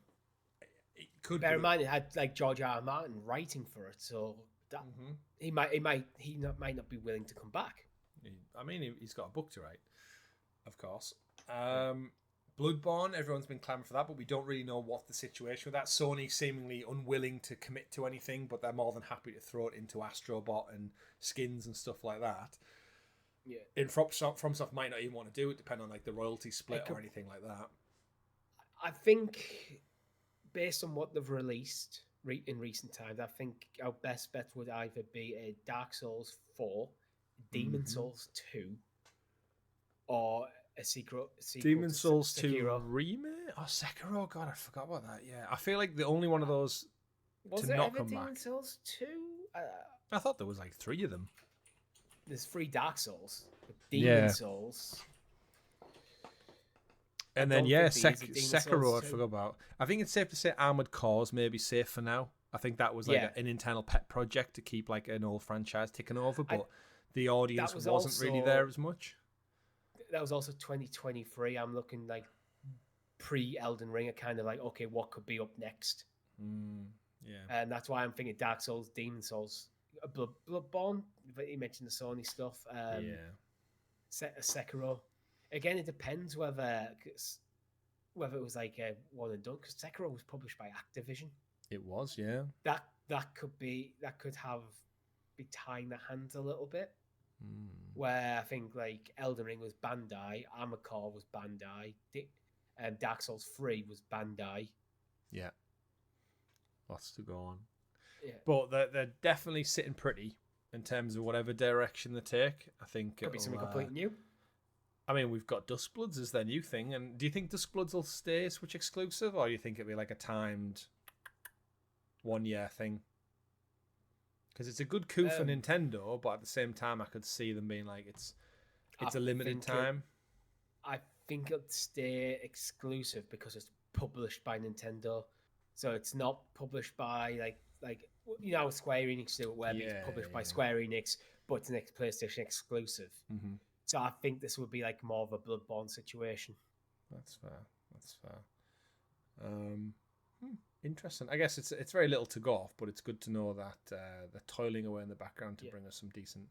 [SPEAKER 1] It could.
[SPEAKER 2] Bear in mind, it had like George R. R. Martin writing for it, so that he might not be willing to come back.
[SPEAKER 1] I mean, he's got a book to write, of course. Bloodborne, everyone's been clamoring for that, but we don't really know what the situation with that. Sony seemingly unwilling to commit to anything, but they're more than happy to throw it into Astrobot and skins and stuff like that. Yeah, in FromSoft might not even want to do it, depending on like the royalty split or anything like that.
[SPEAKER 2] I think, based on what they've released in recent times, I think our best bet would either be a Dark Souls 4, Demon Souls 2, or a sequel
[SPEAKER 1] Demon Souls 2
[SPEAKER 2] Sekiro.
[SPEAKER 1] remake? Oh, Sekiro? God, I forgot about that. Yeah, I feel like the only one of those
[SPEAKER 2] was
[SPEAKER 1] to not come
[SPEAKER 2] Demon
[SPEAKER 1] back.
[SPEAKER 2] Souls 2?
[SPEAKER 1] I thought there was like 3 of them.
[SPEAKER 2] There's 3 Dark Souls. Demon Souls.
[SPEAKER 1] And then, Sekiro I forgot about. I think it's safe to say Armored Core is maybe safe for now. I think that was like an internal pet project to keep like an old franchise ticking over, but the audience wasn't really there as much.
[SPEAKER 2] That was also 2023. I'm looking like pre-Elden Ring, are kind of like, okay, what could be up next? And that's why I'm thinking Dark Souls, Demon Souls, Bloodborne. But you mentioned the Sony stuff. Sekiro. Again, it depends whether it was like a one and done, because Sekiro was published by Activision.
[SPEAKER 1] It was, yeah.
[SPEAKER 2] That could be tying their hands a little bit. Where I think like Elden Ring was Bandai, Armored Core was Bandai, and Dark Souls 3 was Bandai.
[SPEAKER 1] Yeah. Lots to go on.
[SPEAKER 2] Yeah.
[SPEAKER 1] But they're definitely sitting pretty in terms of whatever direction they take. I think
[SPEAKER 2] could be something completely new.
[SPEAKER 1] I mean, we've got Duskbloods as their new thing, and do you think Duskbloods will stay Switch exclusive, or do you think it'll be like a timed 1 year thing? Because it's a good coup for Nintendo, but at the same time, I could see them being like, it's a limited time.
[SPEAKER 2] I think it'll stay exclusive because it's published by Nintendo, so it's not published by like Square Enix do it, where it's published by Square Enix, but it's an PlayStation exclusive. So I think this would be like more of a Bloodborne situation.
[SPEAKER 1] That's fair. Interesting. I guess it's very little to go off, but it's good to know that they're toiling away in the background to bring us some decent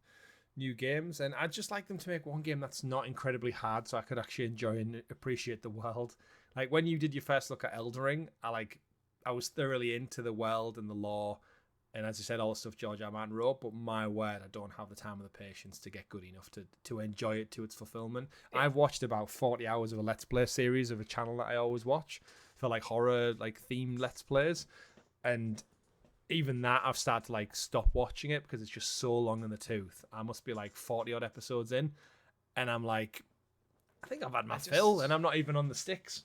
[SPEAKER 1] new games. And I'd just like them to make one game that's not incredibly hard, so I could actually enjoy and appreciate the world. Like when you did your first look at Elden Ring, I was thoroughly into the world and the lore, And as I said, all the stuff George R. R. Martin wrote, but my word, I don't have the time or the patience to get good enough to enjoy it to its fulfillment. Yeah. I've watched about 40 hours of a Let's Play series of a channel that I always watch for like horror, like themed Let's Plays. And even that, I've started to like stop watching it because it's just so long in the tooth. I must be like 40 odd episodes in. And I'm like, I think I've had my fill and I'm not even on the sticks.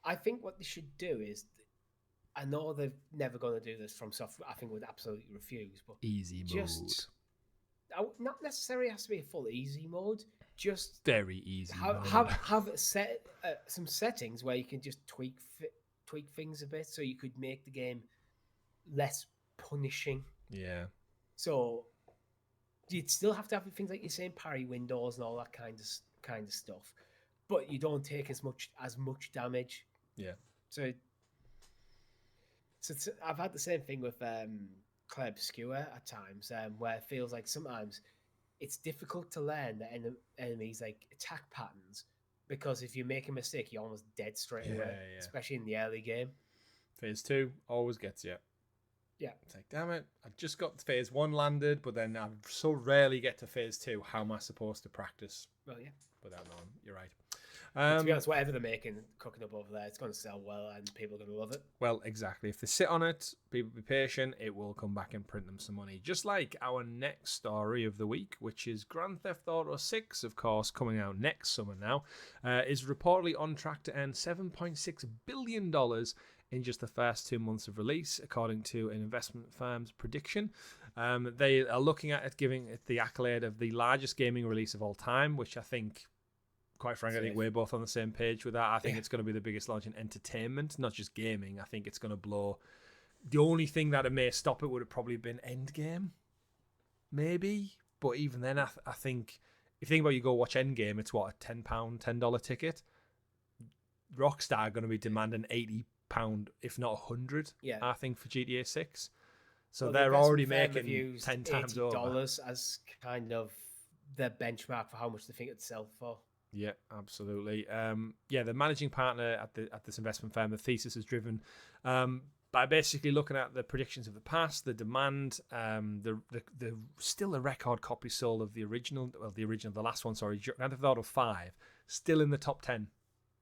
[SPEAKER 2] I think what they should do is, I know they're never going to do this from software. I think would absolutely refuse. But
[SPEAKER 1] easy mode.
[SPEAKER 2] Not necessarily has to be a full easy mode. Just
[SPEAKER 1] very easy.
[SPEAKER 2] Have some settings where you can just tweak things a bit, so you could make the game less punishing.
[SPEAKER 1] Yeah.
[SPEAKER 2] So you'd still have to have things like you're saying, parry windows and all that kind of stuff, but you don't take as much damage.
[SPEAKER 1] Yeah.
[SPEAKER 2] So I've had the same thing with Claire Obscure at times, where it feels like sometimes it's difficult to learn the enemies' like attack patterns, because if you make a mistake, you're almost dead straight away, especially in the early game.
[SPEAKER 1] Phase 2 always gets you.
[SPEAKER 2] Yeah.
[SPEAKER 1] It's like, damn it, I just got phase 1 landed, but then I so rarely get to phase 2. How am I supposed to practice?
[SPEAKER 2] Well, yeah.
[SPEAKER 1] Without knowing. You're right.
[SPEAKER 2] To be honest, whatever they're cooking up over there, it's going to sell well and people are going to love it.
[SPEAKER 1] Well, exactly. If they sit on it, people be patient, it will come back and print them some money. Just like our next story of the week, which is Grand Theft Auto 6, of course, coming out next summer now, is reportedly on track to earn $7.6 billion in just the first 2 months of release, according to an investment firm's prediction. They are looking at it, giving it the accolade of the largest gaming release of all time, which I think... Quite frankly, I think we're both on the same page with that. I think it's going to be the biggest launch in entertainment, not just gaming. I think it's going to blow. The only thing that may stop it would have probably been Endgame, maybe. But even then, I think if you think about you go watch Endgame, it's what, a $10 ticket. Rockstar are going to be demanding £80, if not $100.
[SPEAKER 2] Yeah,
[SPEAKER 1] I think for GTA 6. So they're already making 10 times over.
[SPEAKER 2] $80 as kind of their benchmark for how much they think it'd sell for.
[SPEAKER 1] Yeah, absolutely. The managing partner at this investment firm, the thesis is driven by basically looking at the predictions of the past, the demand, the still a record copy sold of the last one, Grand Theft Auto 5, still in the top 10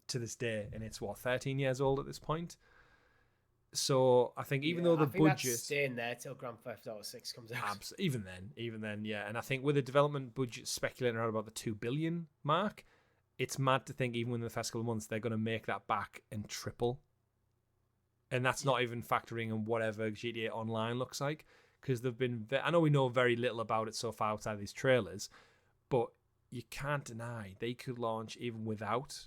[SPEAKER 1] to this day, and it's 13 years old at this point. So I think even though the budget
[SPEAKER 2] that's staying there till Grand Theft Auto 6 comes out,
[SPEAKER 1] even then, yeah. And I think with the development budget speculating around about the $2 billion mark. It's mad to think even within the first couple of months they're going to make that back and triple. And that's not even factoring in whatever GTA Online looks like. Because they've been... I know we know very little about it so far outside these trailers. But you can't deny they could launch even without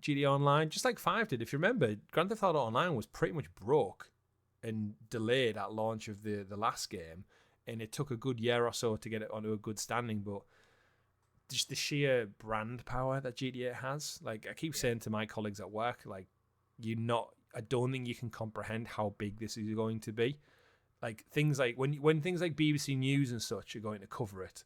[SPEAKER 1] GTA Online. Just like 5 did. If you remember, Grand Theft Auto Online was pretty much broke and delayed at launch of the last game. And it took a good year or so to get it onto a good standing. But... just the sheer brand power that GTA has. Like I keep saying to my colleagues at work, like I don't think you can comprehend how big this is going to be. Like things like when things like BBC News and such are going to cover it,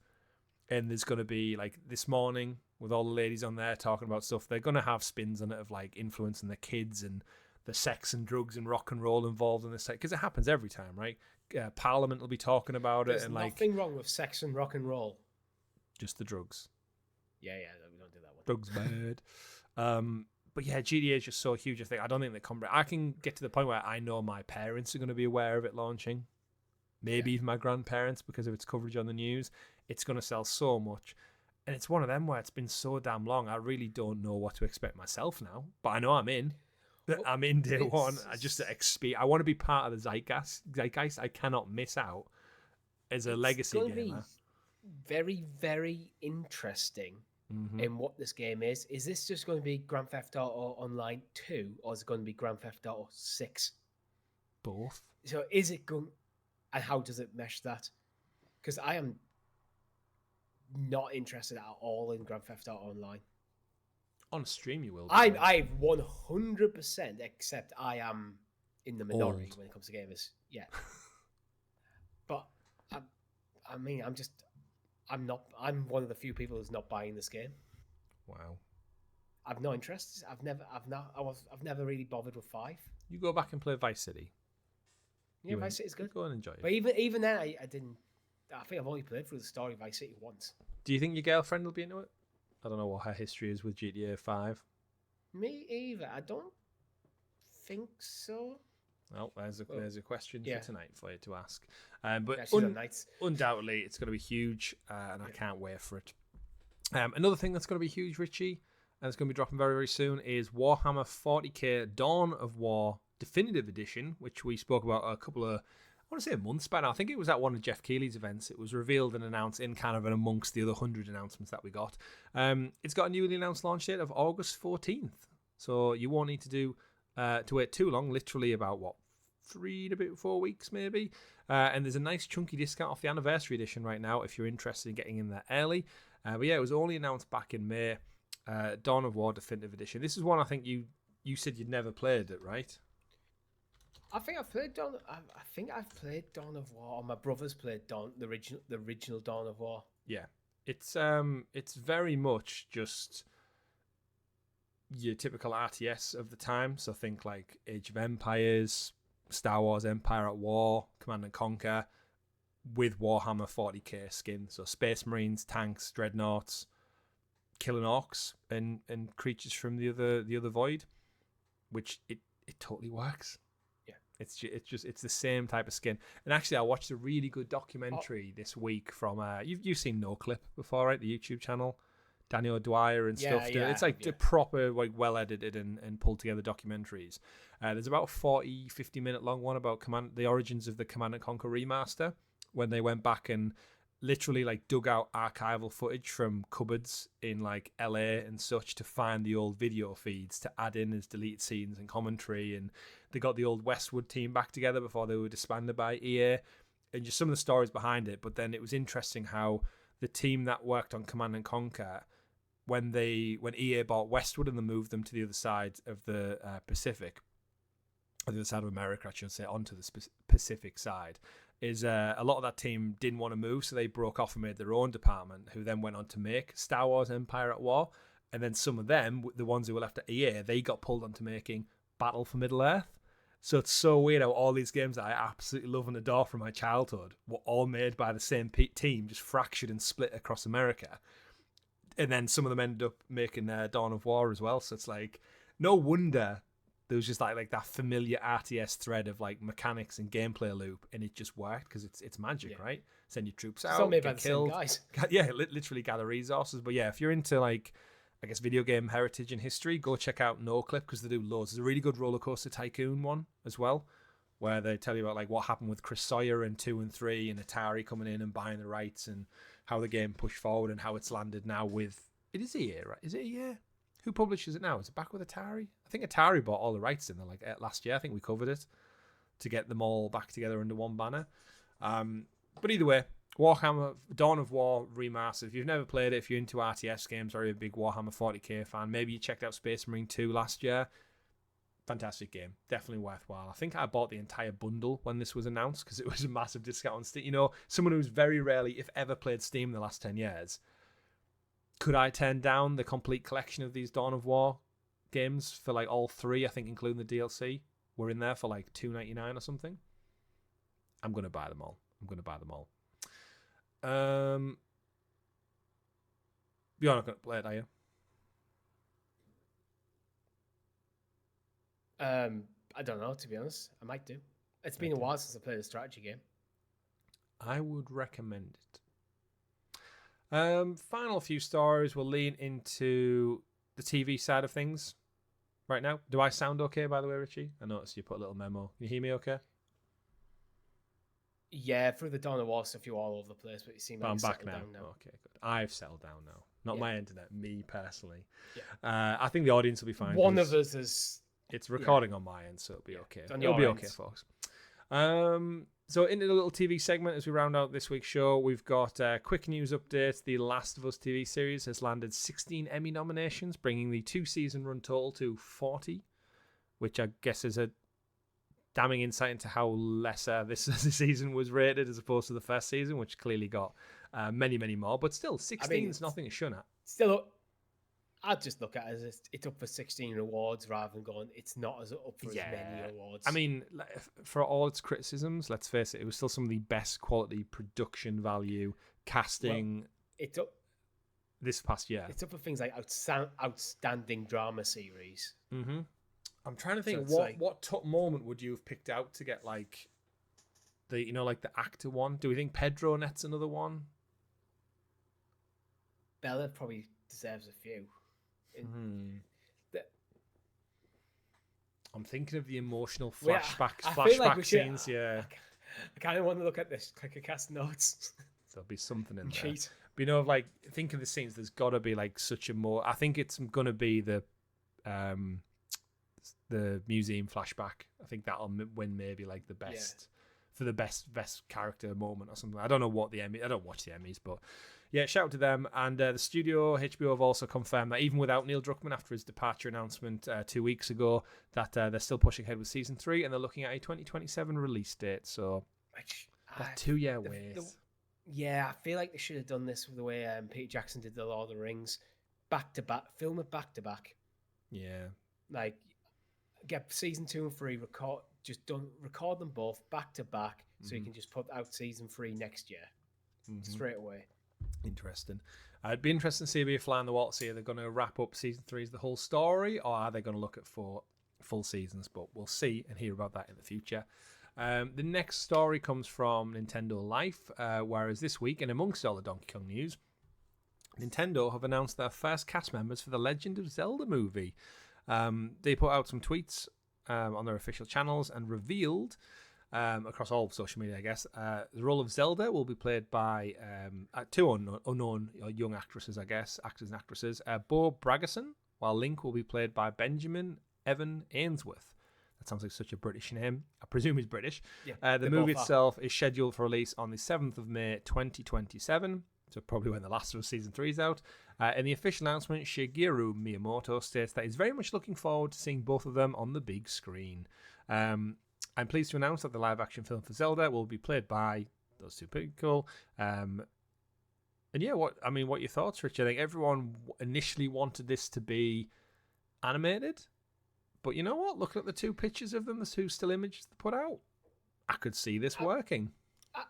[SPEAKER 1] and there's going to be like this morning with all the ladies on there talking about stuff, they're going to have spins on it of like influencing the kids and the sex and drugs and rock and roll involved in this, because it happens every time, right? Parliament will be talking about it, and like
[SPEAKER 2] nothing wrong with sex and rock and roll.
[SPEAKER 1] Just the drugs.
[SPEAKER 2] Yeah, we don't do that one.
[SPEAKER 1] Drugs bad. But yeah, GTA is just so huge. I don't think I can get to the point where I know my parents are going to be aware of it launching. Maybe even my grandparents, because of its coverage on the news. It's going to sell so much. And it's one of them where it's been so damn long, I really don't know what to expect myself now. But I know I'm in. I'm in day one. I want to be part of the zeitgeist. I cannot miss out as a legacy gamer.
[SPEAKER 2] Very, very interesting in what this game is. Is this just going to be Grand Theft Auto Online 2, or is it going to be Grand Theft Auto 6?
[SPEAKER 1] Both.
[SPEAKER 2] So is it going, and how does it mesh that? Because I am not interested at all in Grand Theft Auto Online.
[SPEAKER 1] On stream you will.
[SPEAKER 2] I 100%, except I am in the minority when it comes to gamers. Yeah. But I'm one of the few people who's not buying this game.
[SPEAKER 1] Wow.
[SPEAKER 2] I've no interest. I've never really bothered with 5.
[SPEAKER 1] You go back and play Vice City.
[SPEAKER 2] Yeah, Vice City's good.
[SPEAKER 1] Go and enjoy it.
[SPEAKER 2] But even then, I didn't. I think I've only played through the story of Vice City once.
[SPEAKER 1] Do you think your girlfriend will be into it? I don't know what her history is with GTA 5.
[SPEAKER 2] Me either. I don't think so.
[SPEAKER 1] Well, there's a question for tonight for you to ask. But undoubtedly, it's going to be huge, and I can't wait for it. Another thing that's going to be huge, Richie, and it's going to be dropping very, very soon, is Warhammer 40k Dawn of War Definitive Edition, which we spoke about a couple of, I want to say, months back now. I think it was at one of Jeff Keighley's events. It was revealed and announced in kind of and amongst the other 100 announcements that we got. It's got a newly announced launch date of August 14th. So you won't need to wait too long, literally about, 3 to about 4 weeks maybe. And there's a nice chunky discount off the anniversary edition right now if you're interested in getting in there early. But yeah, it was only announced back in May. Dawn of War Definitive Edition. This is one I think you said you'd never played it, right?
[SPEAKER 2] I think I've played Dawn. I think I've played Dawn of War. Or my brother's played the original Dawn of War.
[SPEAKER 1] Yeah, it's very much just your typical RTS of the time. So think like Age of Empires, Star Wars Empire at War, Command and Conquer, with Warhammer 40k skin. So Space Marines, tanks, dreadnoughts, killing orcs and creatures from the other void, which it totally works.
[SPEAKER 2] Yeah,
[SPEAKER 1] it's the same type of skin. And actually, I watched a really good documentary this week from you've seen No Clip before, right? The YouTube channel, Daniel Dwyer and stuff.
[SPEAKER 2] Yeah,
[SPEAKER 1] it's like the proper, like, well edited and pulled together documentaries. There's about a 50 minute long one about the origins of the Command and Conquer remaster, when they went back and literally like dug out archival footage from cupboards in like LA and such to find the old video feeds to add in as deleted scenes and commentary. And they got the old Westwood team back together before they were disbanded by EA, and just some of the stories behind it. But then it was interesting how the team that worked on Command and Conquer, when EA bought Westwood and they moved them to the other side of the Pacific, or the other side of America, I should say, onto the Pacific side, is a lot of that team didn't want to move, so they broke off and made their own department, who then went on to make Star Wars Empire at War. And then some of them, the ones who were left at EA, they got pulled onto making Battle for Middle-earth. So it's so weird how all these games that I absolutely love and adore from my childhood were all made by the same team, just fractured and split across America. And then some of them ended up making Dawn of War as well. So it's like, no wonder there was just like that familiar RTS thread of like mechanics and gameplay loop, and it just worked because it's magic, right? Send your troops out,
[SPEAKER 2] made
[SPEAKER 1] get
[SPEAKER 2] by the
[SPEAKER 1] killed.
[SPEAKER 2] same guys.
[SPEAKER 1] Yeah, literally gather resources. But yeah, if you're into like, I guess, video game heritage and history, go check out No Clip because they do loads. There's a really good Roller Coaster Tycoon one as well, where they tell you about like what happened with Chris Sawyer in 2 and 3 and Atari coming in and buying the rights and how the game pushed forward and how it's landed now with, it is EA, right? Is it EA? Who publishes it now? Is it back with Atari? I think Atari bought all the rights in there like last year. I think we covered it to get them all back together under one banner. But either way, Warhammer Dawn of War remaster. If you've never played it, if you're into RTS games or you're a big Warhammer 40k fan, maybe you checked out Space Marine 2 last year. Fantastic game. Definitely worthwhile. I think I bought the entire bundle when this was announced because it was a massive discount on Steam. You know, someone who's very rarely, if ever, played Steam in the last 10 years. Could I turn down the complete collection of these Dawn of War games for like all 3, I think including the DLC? We're in there for like $2.99 or something. I'm going to buy them all. You're not going to play it, are you?
[SPEAKER 2] I don't know, to be honest. I might do. It's been a while since I played a strategy game.
[SPEAKER 1] I would recommend it. Final few stories. We'll lean into the TV side of things right now. Do I sound okay, by the way, Richie? I noticed you put a little memo. Can you hear me okay?
[SPEAKER 2] Yeah, through the Dawn of War stuff, you're all over the place, but you seem like
[SPEAKER 1] I'm
[SPEAKER 2] you're
[SPEAKER 1] back now.
[SPEAKER 2] down now.
[SPEAKER 1] Okay, good. I've settled down now. Not my internet, me personally.
[SPEAKER 2] Yeah.
[SPEAKER 1] I think the audience will be fine.
[SPEAKER 2] One of us is...
[SPEAKER 1] It's recording on my end, so it'll be okay.
[SPEAKER 2] It'll be
[SPEAKER 1] okay, folks. So into the little TV segment as we round out this week's show, we've got quick news updates. The Last of Us TV series has landed 16 Emmy nominations, bringing the 2-season run total to 40, which I guess is a damning insight into how lesser this season was rated as opposed to the first season, which clearly got many, many more. But still, 16 is nothing to shun at.
[SPEAKER 2] Still I'd just look at it as it's up for 16 awards rather than going, it's not as up for as many awards.
[SPEAKER 1] I mean, for all its criticisms, let's face it, it was still some of the best quality production value, casting.
[SPEAKER 2] Well, it's up
[SPEAKER 1] this past year.
[SPEAKER 2] It's up for things like outstanding drama series.
[SPEAKER 1] Mm-hmm. I'm trying to think
[SPEAKER 2] So
[SPEAKER 1] what top moment would you have picked out to get like the the actor one? Do we think Pedro nets another one?
[SPEAKER 2] Bella probably deserves a few.
[SPEAKER 1] I'm thinking of the emotional
[SPEAKER 2] Well,
[SPEAKER 1] flashback scenes. Yeah,
[SPEAKER 2] I kind of want to look at this clicker cast notes.
[SPEAKER 1] There'll be something in there.
[SPEAKER 2] Cheat.
[SPEAKER 1] But think of the scenes. There's got to be like such a more. I think it's gonna be the museum flashback. I think that'll win maybe like the best for the best character moment or something. I don't know what the Emmy. I don't watch the Emmys, but yeah, shout out to them. And the studio HBO have also confirmed that even without Neil Druckmann after his departure announcement 2 weeks ago, that they're still pushing ahead with season 3 and they're looking at a 2027 release date. So that 2-year wait.
[SPEAKER 2] I feel like they should have done this the way Peter Jackson did the Lord of the Rings, back to back, film it back to back.
[SPEAKER 1] Yeah,
[SPEAKER 2] like get season 2 and 3 record them both back to back, so you can just put out season 3 next year straight away.
[SPEAKER 1] Interesting. It'd be interesting to see if fly on the wall to see if they're going to wrap up season 3 as the whole story, or are they going to look at 4 full seasons? But we'll see and hear about that in the future. The next story comes from Nintendo Life, whereas this week, and amongst all the Donkey Kong news, Nintendo have announced their first cast members for the Legend of Zelda movie. They put out some tweets on their official channels and revealed across all of social media, I guess, the role of Zelda will be played by 2 unknown young actresses, I guess, actors and actresses. Bo Bragason, while Link will be played by Benjamin Evan Ainsworth. That sounds like such a British name. I presume he's British. Yeah, the movie itself is scheduled for release on the 7th of May 2027, so probably when the last of season 3 is out. In the official announcement, Shigeru Miyamoto states that he's very much looking forward to seeing both of them on the big screen. I'm pleased to announce that the live-action film for Zelda will be played by those 2 people. And yeah, what are your thoughts, Rich? I think everyone initially wanted this to be animated, but you know what? Looking at the 2 pictures of them, the 2 still images they put out, I could see this working.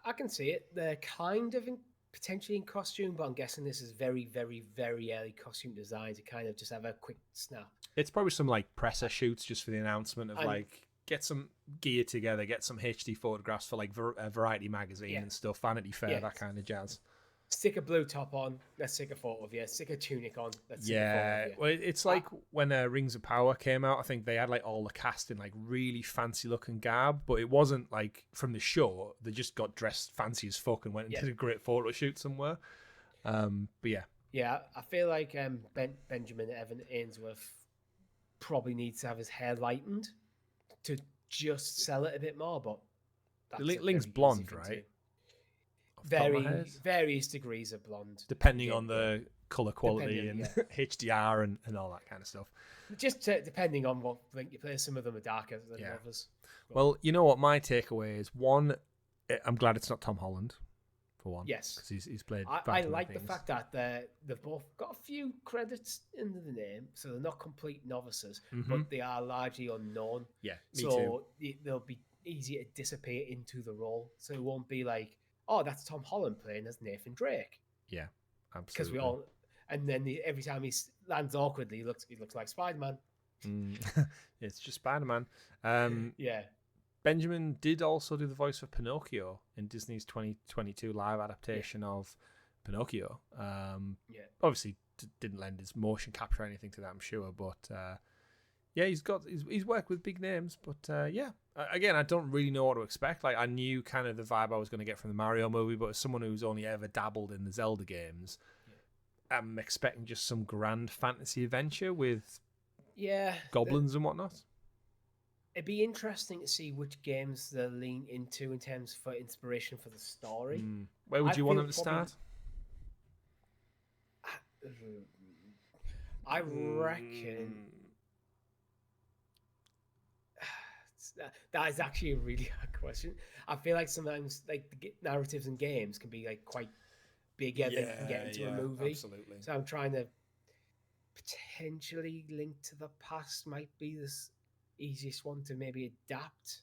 [SPEAKER 2] I can see it. They're kind of potentially in costume, but I'm guessing this is very, very, very early costume design to kind of just have a quick snap.
[SPEAKER 1] It's probably some like presser shoots just for the announcement of get some gear together, get some HD photographs for like Variety magazine and stuff, Vanity Fair, that kind of jazz.
[SPEAKER 2] Stick a blue top on, let's take a photo of you. Stick a tunic on, let's take a photo of you.
[SPEAKER 1] Well, it's like when Rings of Power came out, I think they had like all the cast in like really fancy looking garb, but it wasn't like from the show. They just got dressed fancy as fuck and went and did a great photo shoot somewhere. But yeah. Yeah,
[SPEAKER 2] I feel like Benjamin Evan Ainsworth probably needs to have his hair lightened to just sell it a bit more, but
[SPEAKER 1] Link's blonde, right?
[SPEAKER 2] Various degrees of blonde,
[SPEAKER 1] depending on the color quality and HDR and all that kind of stuff.
[SPEAKER 2] Just depending on what Link you play, some of them are darker than others.
[SPEAKER 1] Well, you know what my takeaway is? One, I'm glad it's not Tom Holland. For one,
[SPEAKER 2] yes,
[SPEAKER 1] because he's played.
[SPEAKER 2] I like the fact that they've both got a few credits in the name, so they're not complete novices, but they are largely unknown.
[SPEAKER 1] Yeah, me too.
[SPEAKER 2] They'll be easy to dissipate into the role, so it won't be like, oh, that's Tom Holland playing as Nathan Drake.
[SPEAKER 1] Yeah, absolutely.
[SPEAKER 2] Because we all, and then every time he lands awkwardly, he looks like Spider-Man.
[SPEAKER 1] It's just Spider-Man.
[SPEAKER 2] Yeah.
[SPEAKER 1] Benjamin did also do the voice of Pinocchio in Disney's 2022 live adaptation of Pinocchio. Obviously didn't lend his motion capture or anything to that, I'm sure, but he's worked with big names. But again, I don't really know what to expect. Like, I knew kind of the vibe I was going to get from the Mario movie, but as someone who's only ever dabbled in the Zelda games, I'm expecting just some grand fantasy adventure with goblins and whatnot.
[SPEAKER 2] It'd be interesting to see which games they lean into in terms for inspiration for the story.
[SPEAKER 1] Where would you want them to start?
[SPEAKER 2] I reckon that is actually a really hard question. I feel like sometimes like the narratives in games can be like quite bigger than you can get into a movie.
[SPEAKER 1] Absolutely.
[SPEAKER 2] So I'm trying to potentially Link to the Past might be the easiest one to maybe adapt.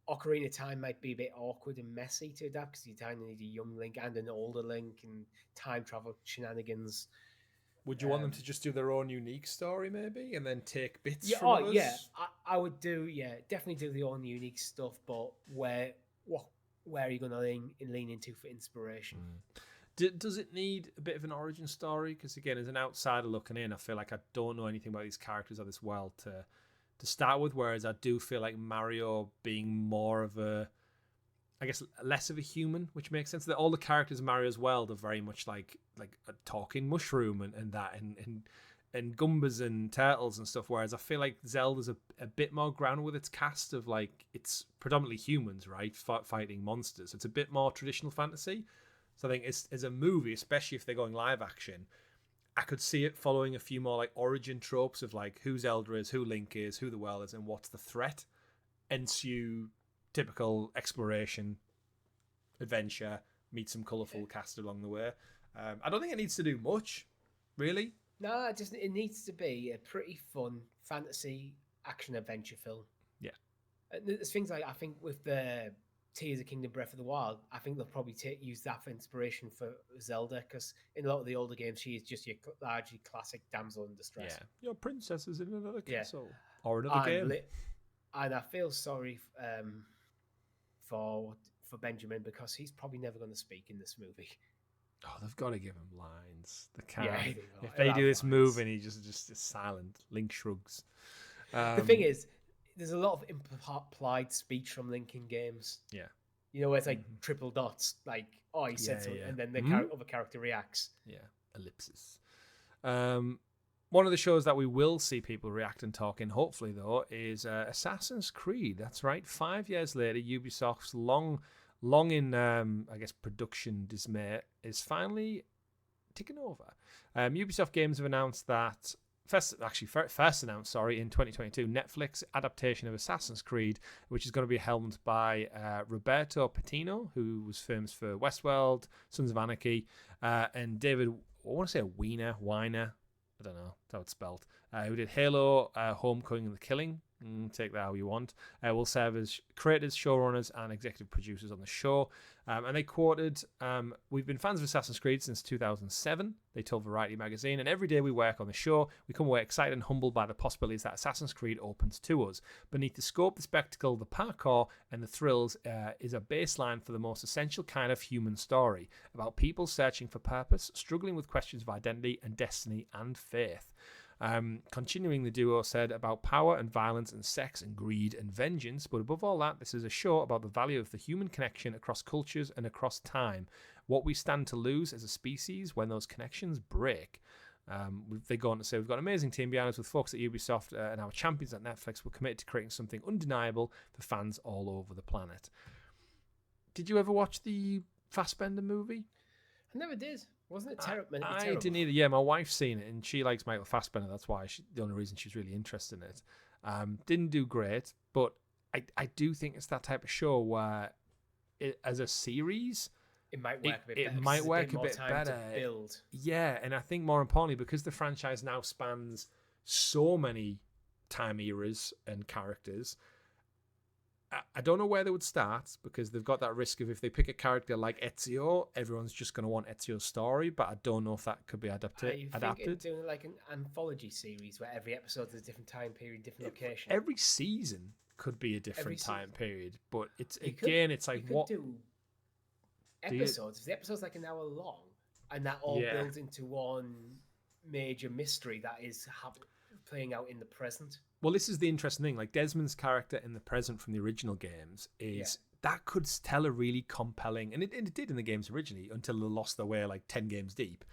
[SPEAKER 2] Ocarina of Time might be a bit awkward and messy to adapt because you kind of need a young Link and an older Link and time travel shenanigans.
[SPEAKER 1] Would you want them to just do their own unique story, maybe, and then take bits
[SPEAKER 2] Yeah,
[SPEAKER 1] from others?
[SPEAKER 2] yeah, I would definitely do their own unique stuff, but where are you going to lean into for inspiration?
[SPEAKER 1] Does it need a bit of an origin story? Because again, as an outsider looking in, I feel like I don't know anything about these characters or this world to start with, whereas I do feel like Mario being more of a, I guess, less of a human, which makes sense. That all the characters in Mario's world are very much like a talking mushroom and that and Goombas and turtles and stuff, whereas I feel like Zelda's a bit more grounded with its cast of like, it's predominantly humans, right, fighting monsters. It's a bit more traditional fantasy. So I think as a movie, especially if they're going live action, I could see it following a few more like origin tropes of like who Zelda is, who Link is, who the world is, and what's the threat. Ensue typical exploration, adventure, meet some colourful cast along the way. I don't think it needs to do much, really.
[SPEAKER 2] No, it needs to be a pretty fun fantasy action adventure film.
[SPEAKER 1] Yeah.
[SPEAKER 2] There's things like, I think with the Tears of Kingdom Breath of the Wild, I think they'll probably use that for inspiration for Zelda, because in a lot of the older games, she is just your largely classic damsel in distress.
[SPEAKER 1] Yeah, your princess is in another castle or another game.
[SPEAKER 2] And I feel sorry for Benjamin, because he's probably never going to speak in this movie.
[SPEAKER 1] Oh, they've got to give him lines. They can't.
[SPEAKER 2] Yeah,
[SPEAKER 1] if they do this move and he just is silent, Link shrugs.
[SPEAKER 2] The thing is, there's a lot of implied speech from Link in games.
[SPEAKER 1] Yeah.
[SPEAKER 2] You know, where it's like triple dots, like, oh, he said something, and then the other character reacts.
[SPEAKER 1] Yeah, ellipsis. One of the shows that we will see people react and talk in, hopefully, though, is Assassin's Creed. That's right. 5 years later, Ubisoft's long in, I guess, production dismay is finally ticking over. Ubisoft Games have announced that first announced, in 2022, Netflix adaptation of Assassin's Creed, which is going to be helmed by Roberto Patino, who was famous for Westworld, Sons of Anarchy, and David, I want to say Weiner, I don't know how it's spelled, who did Halo, Homecoming and The Killing. Take that how you want. Will serve as creators, showrunners, and executive producers on the show. And they quoted, "We've been fans of Assassin's Creed since 2007, they told Variety magazine, and every day we work on the show, we come away excited and humbled by the possibilities that Assassin's Creed opens to us. Beneath the scope, the spectacle, the parkour, and the thrills is a baseline for the most essential kind of human story, about people searching for purpose, struggling with questions of identity and destiny and faith." Continuing, the duo said about power and violence and sex and greed and vengeance, but above all that, this is a show about the value of the human connection across cultures and across time, what we stand to lose as a species when those connections break. They go on to say, "We've got an amazing team behind us with folks at Ubisoft and our champions at Netflix. We're committed to creating something undeniable for fans all over the planet." Did you ever watch the Fassbender movie?
[SPEAKER 2] I never did. Wasn't it terrible?
[SPEAKER 1] I didn't either. Yeah, my wife's seen it, and she likes Michael Fassbender. That's why the only reason she's really interested in it. Didn't do great, but I do think it's that type of show where, as a series,
[SPEAKER 2] it might work a bit better.
[SPEAKER 1] It might work a bit better.
[SPEAKER 2] To build.
[SPEAKER 1] Yeah, and I think more importantly, because the franchise now spans so many time eras and characters, I don't know where they would start, because they've got that risk of, if they pick a character like Ezio, everyone's just going to want Ezio's story, but I don't know if that could be adapted.
[SPEAKER 2] Doing like an anthology series where every episode is a different time period, different location.
[SPEAKER 1] Every season could be a different time period, but it's like what
[SPEAKER 2] do episodes. If the episode's like an hour long, and that all builds into one major mystery that is playing out in the present.
[SPEAKER 1] Well, this is the interesting thing. Like, Desmond's character in the present from the original games is that could tell a really compelling, and it did in the games originally until they lost their way like 10 games deep.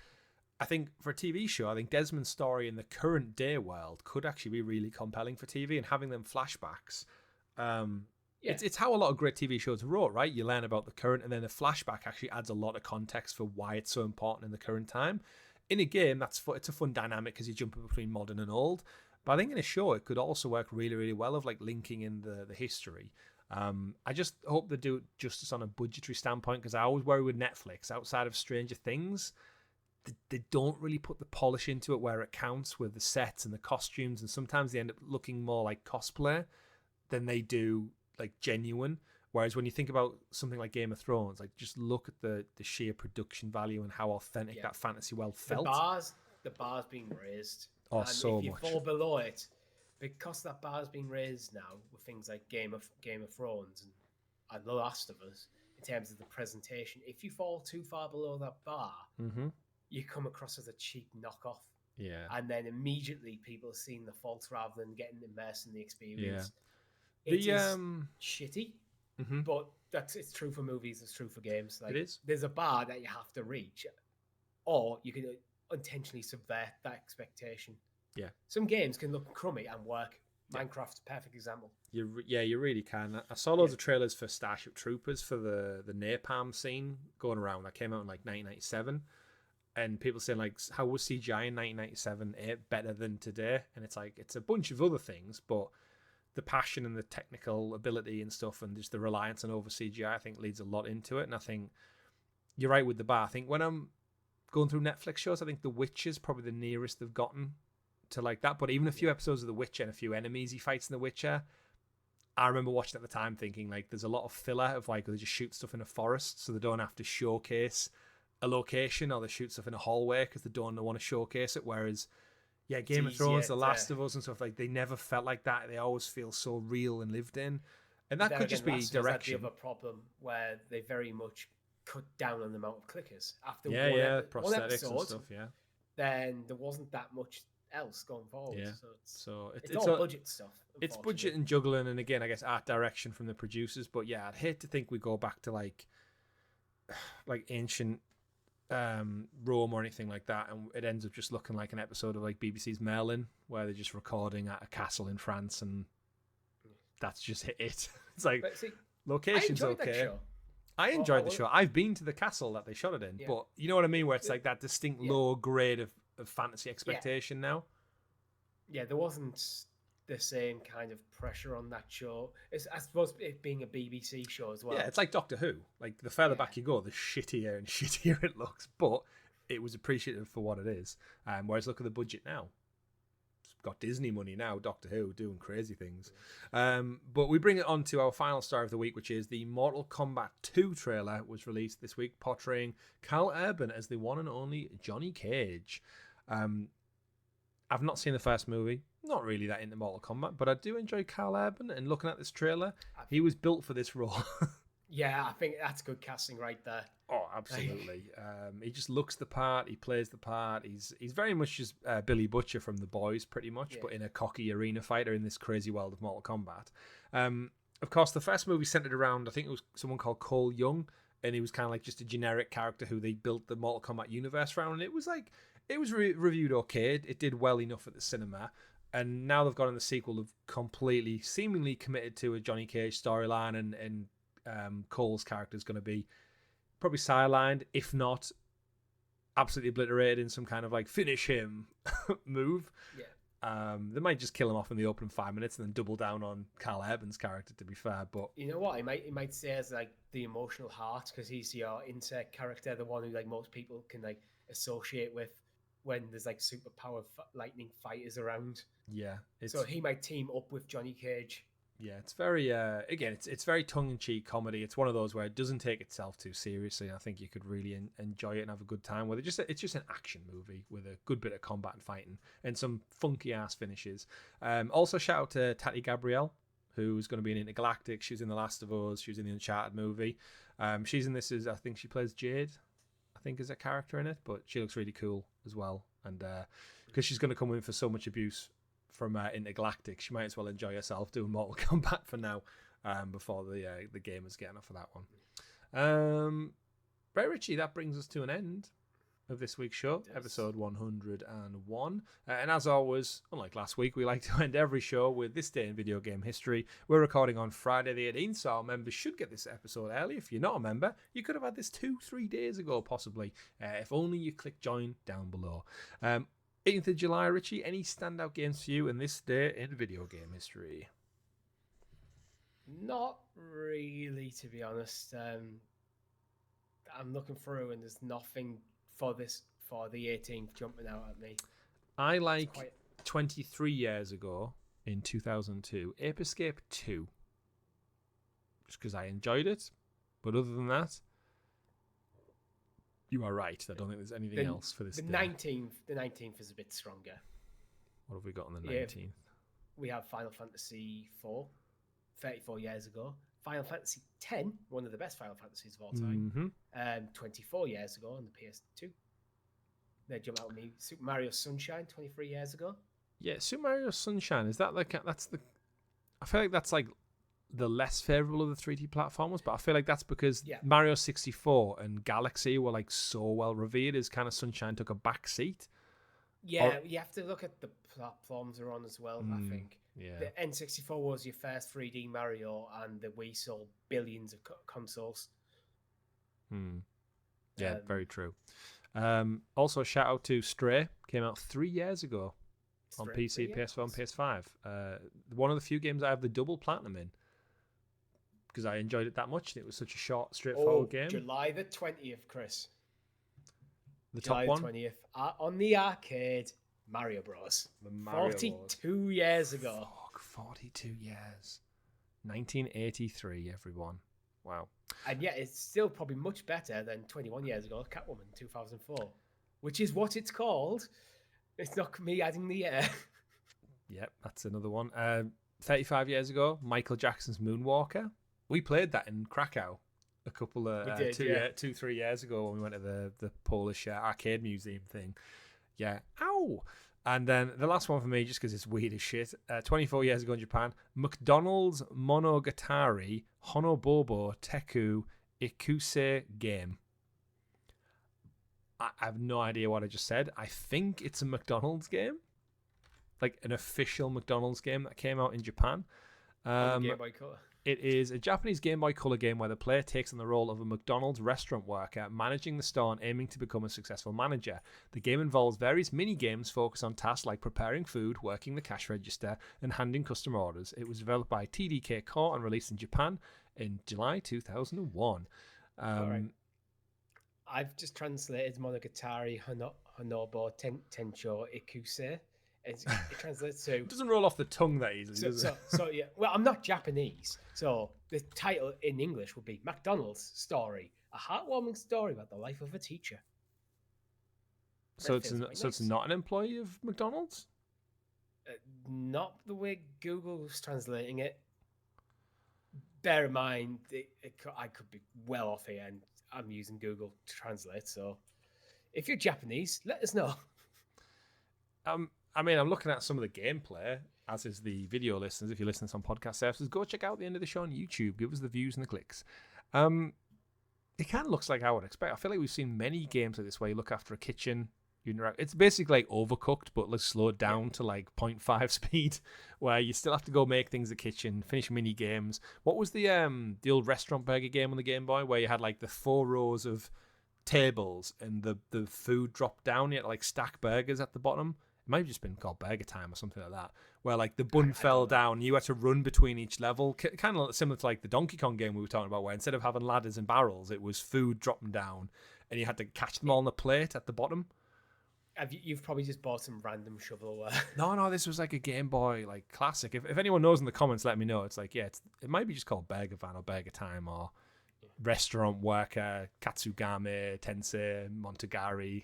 [SPEAKER 1] I think for a TV show, I think Desmond's story in the current day world could actually be really compelling for TV, and having them flashbacks. It's how a lot of great TV shows are wrote, right? You learn about the current, and then the flashback actually adds a lot of context for why it's so important in the current time. In a game, it's a fun dynamic because you jump between modern and old. But I think in a show, it could also work really, really well of like linking in the history. I just hope they do it justice on a budgetary standpoint, because I always worry with Netflix, outside of Stranger Things, they don't really put the polish into it where it counts with the sets and the costumes, and sometimes they end up looking more like cosplay than they do like genuine. Whereas when you think about something like Game of Thrones, like just look at the sheer production value and how authentic that fantasy world felt.
[SPEAKER 2] The bar's being raised.
[SPEAKER 1] Oh,
[SPEAKER 2] and
[SPEAKER 1] so
[SPEAKER 2] if you
[SPEAKER 1] much.
[SPEAKER 2] fall below it, because that bar's being raised now with things like Game of Thrones and The Last of Us, in terms of the presentation, if you fall too far below that bar, you come across as a cheap knockoff.
[SPEAKER 1] Yeah.
[SPEAKER 2] And then immediately people are seeing the faults rather than getting immersed in the experience.
[SPEAKER 1] Yeah.
[SPEAKER 2] It is shitty,
[SPEAKER 1] Mm-hmm.
[SPEAKER 2] but it's true for movies, it's true for games. Like,
[SPEAKER 1] It is.
[SPEAKER 2] There's a bar that you have to reach, or you can intentionally subvert that expectation.
[SPEAKER 1] Yeah.
[SPEAKER 2] Some games can look crummy and work. Minecraft's a perfect example.
[SPEAKER 1] You really can. I saw loads of trailers for Starship Troopers for the napalm scene going around. That came out in like 1997, and people saying like, how was CGI in 1997 better than today? And it's like, it's a bunch of other things, but the passion and the technical ability and stuff, and just the reliance on over CGI, I think leads a lot into it. And I think you're right with the bar. I think when I'm going through Netflix shows, I think The Witcher is probably the nearest they've gotten to like that. But even a few episodes of The Witcher and a few enemies he fights in The Witcher, I remember watching at the time thinking like there's a lot of filler of like they just shoot stuff in a forest so they don't have to showcase a location, or they shoot stuff in a hallway because they don't want to showcase it. Whereas Game of Thrones, The Last of Us and stuff, like they never felt like that. They always feel so real and lived in. And that could just be direction.
[SPEAKER 2] The other problem where they very much cut down on the amount of clickers after
[SPEAKER 1] prosthetics
[SPEAKER 2] one episode,
[SPEAKER 1] and stuff.
[SPEAKER 2] Then there wasn't that much else going forward.
[SPEAKER 1] Yeah.
[SPEAKER 2] So it's all budget stuff.
[SPEAKER 1] It's budget and juggling, and again, I guess art direction from the producers. But yeah, I'd hate to think we go back to like ancient Rome or anything like that, and it ends up just looking like an episode of like BBC's Merlin, where they're just recording at a castle in France, and that's just it. It's like location's okay. I enjoyed the show. I've been to the castle that they shot it in, but you know what I mean, where it's like that distinct low grade of fantasy expectation now. Yeah,
[SPEAKER 2] there wasn't the same kind of pressure on that show. I suppose it being a BBC show as well.
[SPEAKER 1] Yeah, it's like Doctor Who. Like the further back you go, the shittier and shittier it looks, but it was appreciative for what it is. Whereas look at the budget now. It's got Disney money now, Doctor Who doing crazy things. But we bring it on to our final star of the week, which is the Mortal Kombat 2 trailer was released this week, portraying Carl Urban as the one and only Johnny Cage. I've not seen the first movie. Not really that into Mortal Kombat, but I do enjoy Carl Urban, and looking at this trailer, he was built for this role.
[SPEAKER 2] Yeah, I think that's good casting right there.
[SPEAKER 1] Oh, absolutely. He just looks the part. He plays the part. He's very much just Billy Butcher from The Boys, pretty much, but in a cocky arena fighter in this crazy world of Mortal Kombat. Of course, the first movie centered around, I think it was someone called Cole Young, and he was kind of like just a generic character who they built the Mortal Kombat universe around. And it was like, it was reviewed okay. It did well enough at the cinema. And now they've got in the sequel, they've completely, seemingly committed to a Johnny Cage storyline, and Cole's character is going to be probably sidelined, if not absolutely obliterated in some kind of like finish him move. Yeah. They might just kill him off in the opening 5 minutes and then double down on Carl Urban's character, to be fair. But
[SPEAKER 2] you know what? He might say as like the emotional heart, because he's your insect character, the one who like most people can like associate with when there's like superpower lightning fighters around.
[SPEAKER 1] Yeah.
[SPEAKER 2] So he might team up with Johnny Cage.
[SPEAKER 1] Yeah, it's very again, it's very tongue-in-cheek comedy. It's one of those where it doesn't take itself too seriously. I think you could really enjoy it and have a good time with it. It's just an action movie with a good bit of combat and fighting and some funky ass finishes. Also shout out to Tati Gabrielle, who's going to be in Intergalactic. She was in The Last of Us. She was in the Uncharted movie. She's in this as, I think she plays Jade, I think, is a character in it, but she looks really cool as well. And because she's going to come in for so much abuse from Intergalactic, she might as well enjoy herself doing Mortal Kombat for now, before the gamers get enough of that one. Right, Richie, that brings us to an end of this week's show, episode 101. And as always, unlike last week, we like to end every show with this day in video game history. We're recording on Friday the 18th, so our members should get this episode early. If you're not a member, you could have had this 2-3 days ago, possibly, if only you click join down below. 18th of July, Richie, any standout games for you in this day in video game history?
[SPEAKER 2] Not really, to be honest. I'm looking through and there's nothing for the 18th jumping out at me.
[SPEAKER 1] I like 23 years ago in 2002, Ape Escape 2. Just because I enjoyed it. But other than that, you are right. I don't think there's anything else for this
[SPEAKER 2] the
[SPEAKER 1] day.
[SPEAKER 2] 19th is a bit stronger.
[SPEAKER 1] What have we got on the 19th?
[SPEAKER 2] We have Final Fantasy 4, 34 years ago. Final Fantasy 10, one of the best Final Fantasies of all time, 24 years ago on the PS2. They jumped out with me. Super Mario Sunshine, 23 years ago.
[SPEAKER 1] Yeah, Super Mario Sunshine, is that like, I feel like that's like the less favourable of the 3D platformers, but I feel like that's because Mario 64 and Galaxy were like so well revered as kind of Sunshine took a back seat.
[SPEAKER 2] Yeah, you have to look at the platforms they're on as well, I think.
[SPEAKER 1] Yeah.
[SPEAKER 2] The N64 was your first 3D Mario, and the Wii sold billions of consoles.
[SPEAKER 1] Yeah, very true. Also, a shout out to Stray. Came out 3 years ago on PC, PS4, and PS5. One of the few games I have the double platinum in because I enjoyed it that much. And it was such a short, straightforward game.
[SPEAKER 2] July the 20th, Chris.
[SPEAKER 1] The
[SPEAKER 2] July
[SPEAKER 1] top one?
[SPEAKER 2] 20th. On the arcade, Mario Bros. 42 years ago.
[SPEAKER 1] Fuck, 42 years. 1983, everyone. Wow.
[SPEAKER 2] And yet it's still probably much better than 21 years ago, Catwoman 2004, which is what it's called. It's not me adding the year.
[SPEAKER 1] Yep, that's another one. 35 years ago, Michael Jackson's Moonwalker. We played that in Krakow a couple of 2-3 years ago when we went to the Polish arcade museum thing. Yeah. Ow! And then the last one for me, just because it's weird as shit, 24 years ago in Japan, McDonald's Monogatari Honobobo Teku Ikuse game. I have no idea what I just said. I think it's a McDonald's game. Like an official McDonald's game that came out in Japan.
[SPEAKER 2] Game Boy Color.
[SPEAKER 1] It is a Japanese Game Boy Color game where the player takes on the role of a McDonald's restaurant worker, managing the store and aiming to become a successful manager. The game involves various mini-games focused on tasks like preparing food, working the cash register, and handling customer orders. It was developed by TDK Core and released in Japan in July 2001.
[SPEAKER 2] Right. I've just translated Monogatari Honobo Tencho Ikuse. It translates to...
[SPEAKER 1] It doesn't roll off the tongue that easily, does it?
[SPEAKER 2] So, yeah. Well, I'm not Japanese. So the title in English would be McDonald's Story, a heartwarming story about the life of a teacher.
[SPEAKER 1] So it's not an employee of McDonald's?
[SPEAKER 2] Not the way Google's translating it. Bear in mind, I could be well off here, and I'm using Google to translate. So if you're Japanese, let us know.
[SPEAKER 1] I mean, I'm looking at some of the gameplay, as is the video listeners. If you listen to some podcast services, go check out the end of the show on YouTube. Give us the views and the clicks. It kind of looks like I would expect. I feel like we've seen many games like this where you look after a kitchen. It's basically like Overcooked, but like slowed down to like 0.5 speed, where you still have to go make things in the kitchen, finish mini games. What was the old restaurant burger game on the Game Boy, where you had like the 4 rows of tables and the food dropped down? You had to like stack burgers at the bottom. It might have just been called Burger Time or something like that, where like the bun fell down. You had to run between each level, kind of similar to like the Donkey Kong game we were talking about, where instead of having ladders and barrels, it was food dropping down, and you had to catch them all on the plate at the bottom.
[SPEAKER 2] You've probably just bought some random shovelware.
[SPEAKER 1] No, this was like a Game Boy like classic. If anyone knows in the comments, let me know. It's like, it might be just called Burger Van or Burger Time or Restaurant Worker, Katsugame, Tensei, Montagari,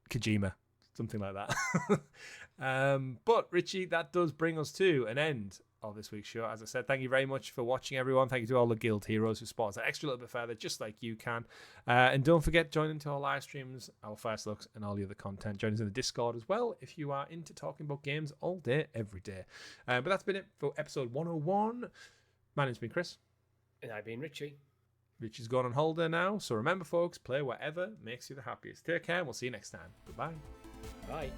[SPEAKER 1] Kojima. Something like that. But Richie, that does bring us to an end of this week's show. As I said, thank you very much for watching, everyone. Thank you to all the guild heroes who support us that extra little bit further, just like you can. And don't forget, join into our live streams, our first looks, and all the other content. Join us in the Discord as well if you are into talking about games all day, every day. But that's been it for episode 101. My name's been Chris.
[SPEAKER 2] And I've been Richie.
[SPEAKER 1] Richie's gone on holiday now. So remember, folks, play whatever makes you the happiest. Take care, and we'll see you next time. Goodbye.
[SPEAKER 2] Bye.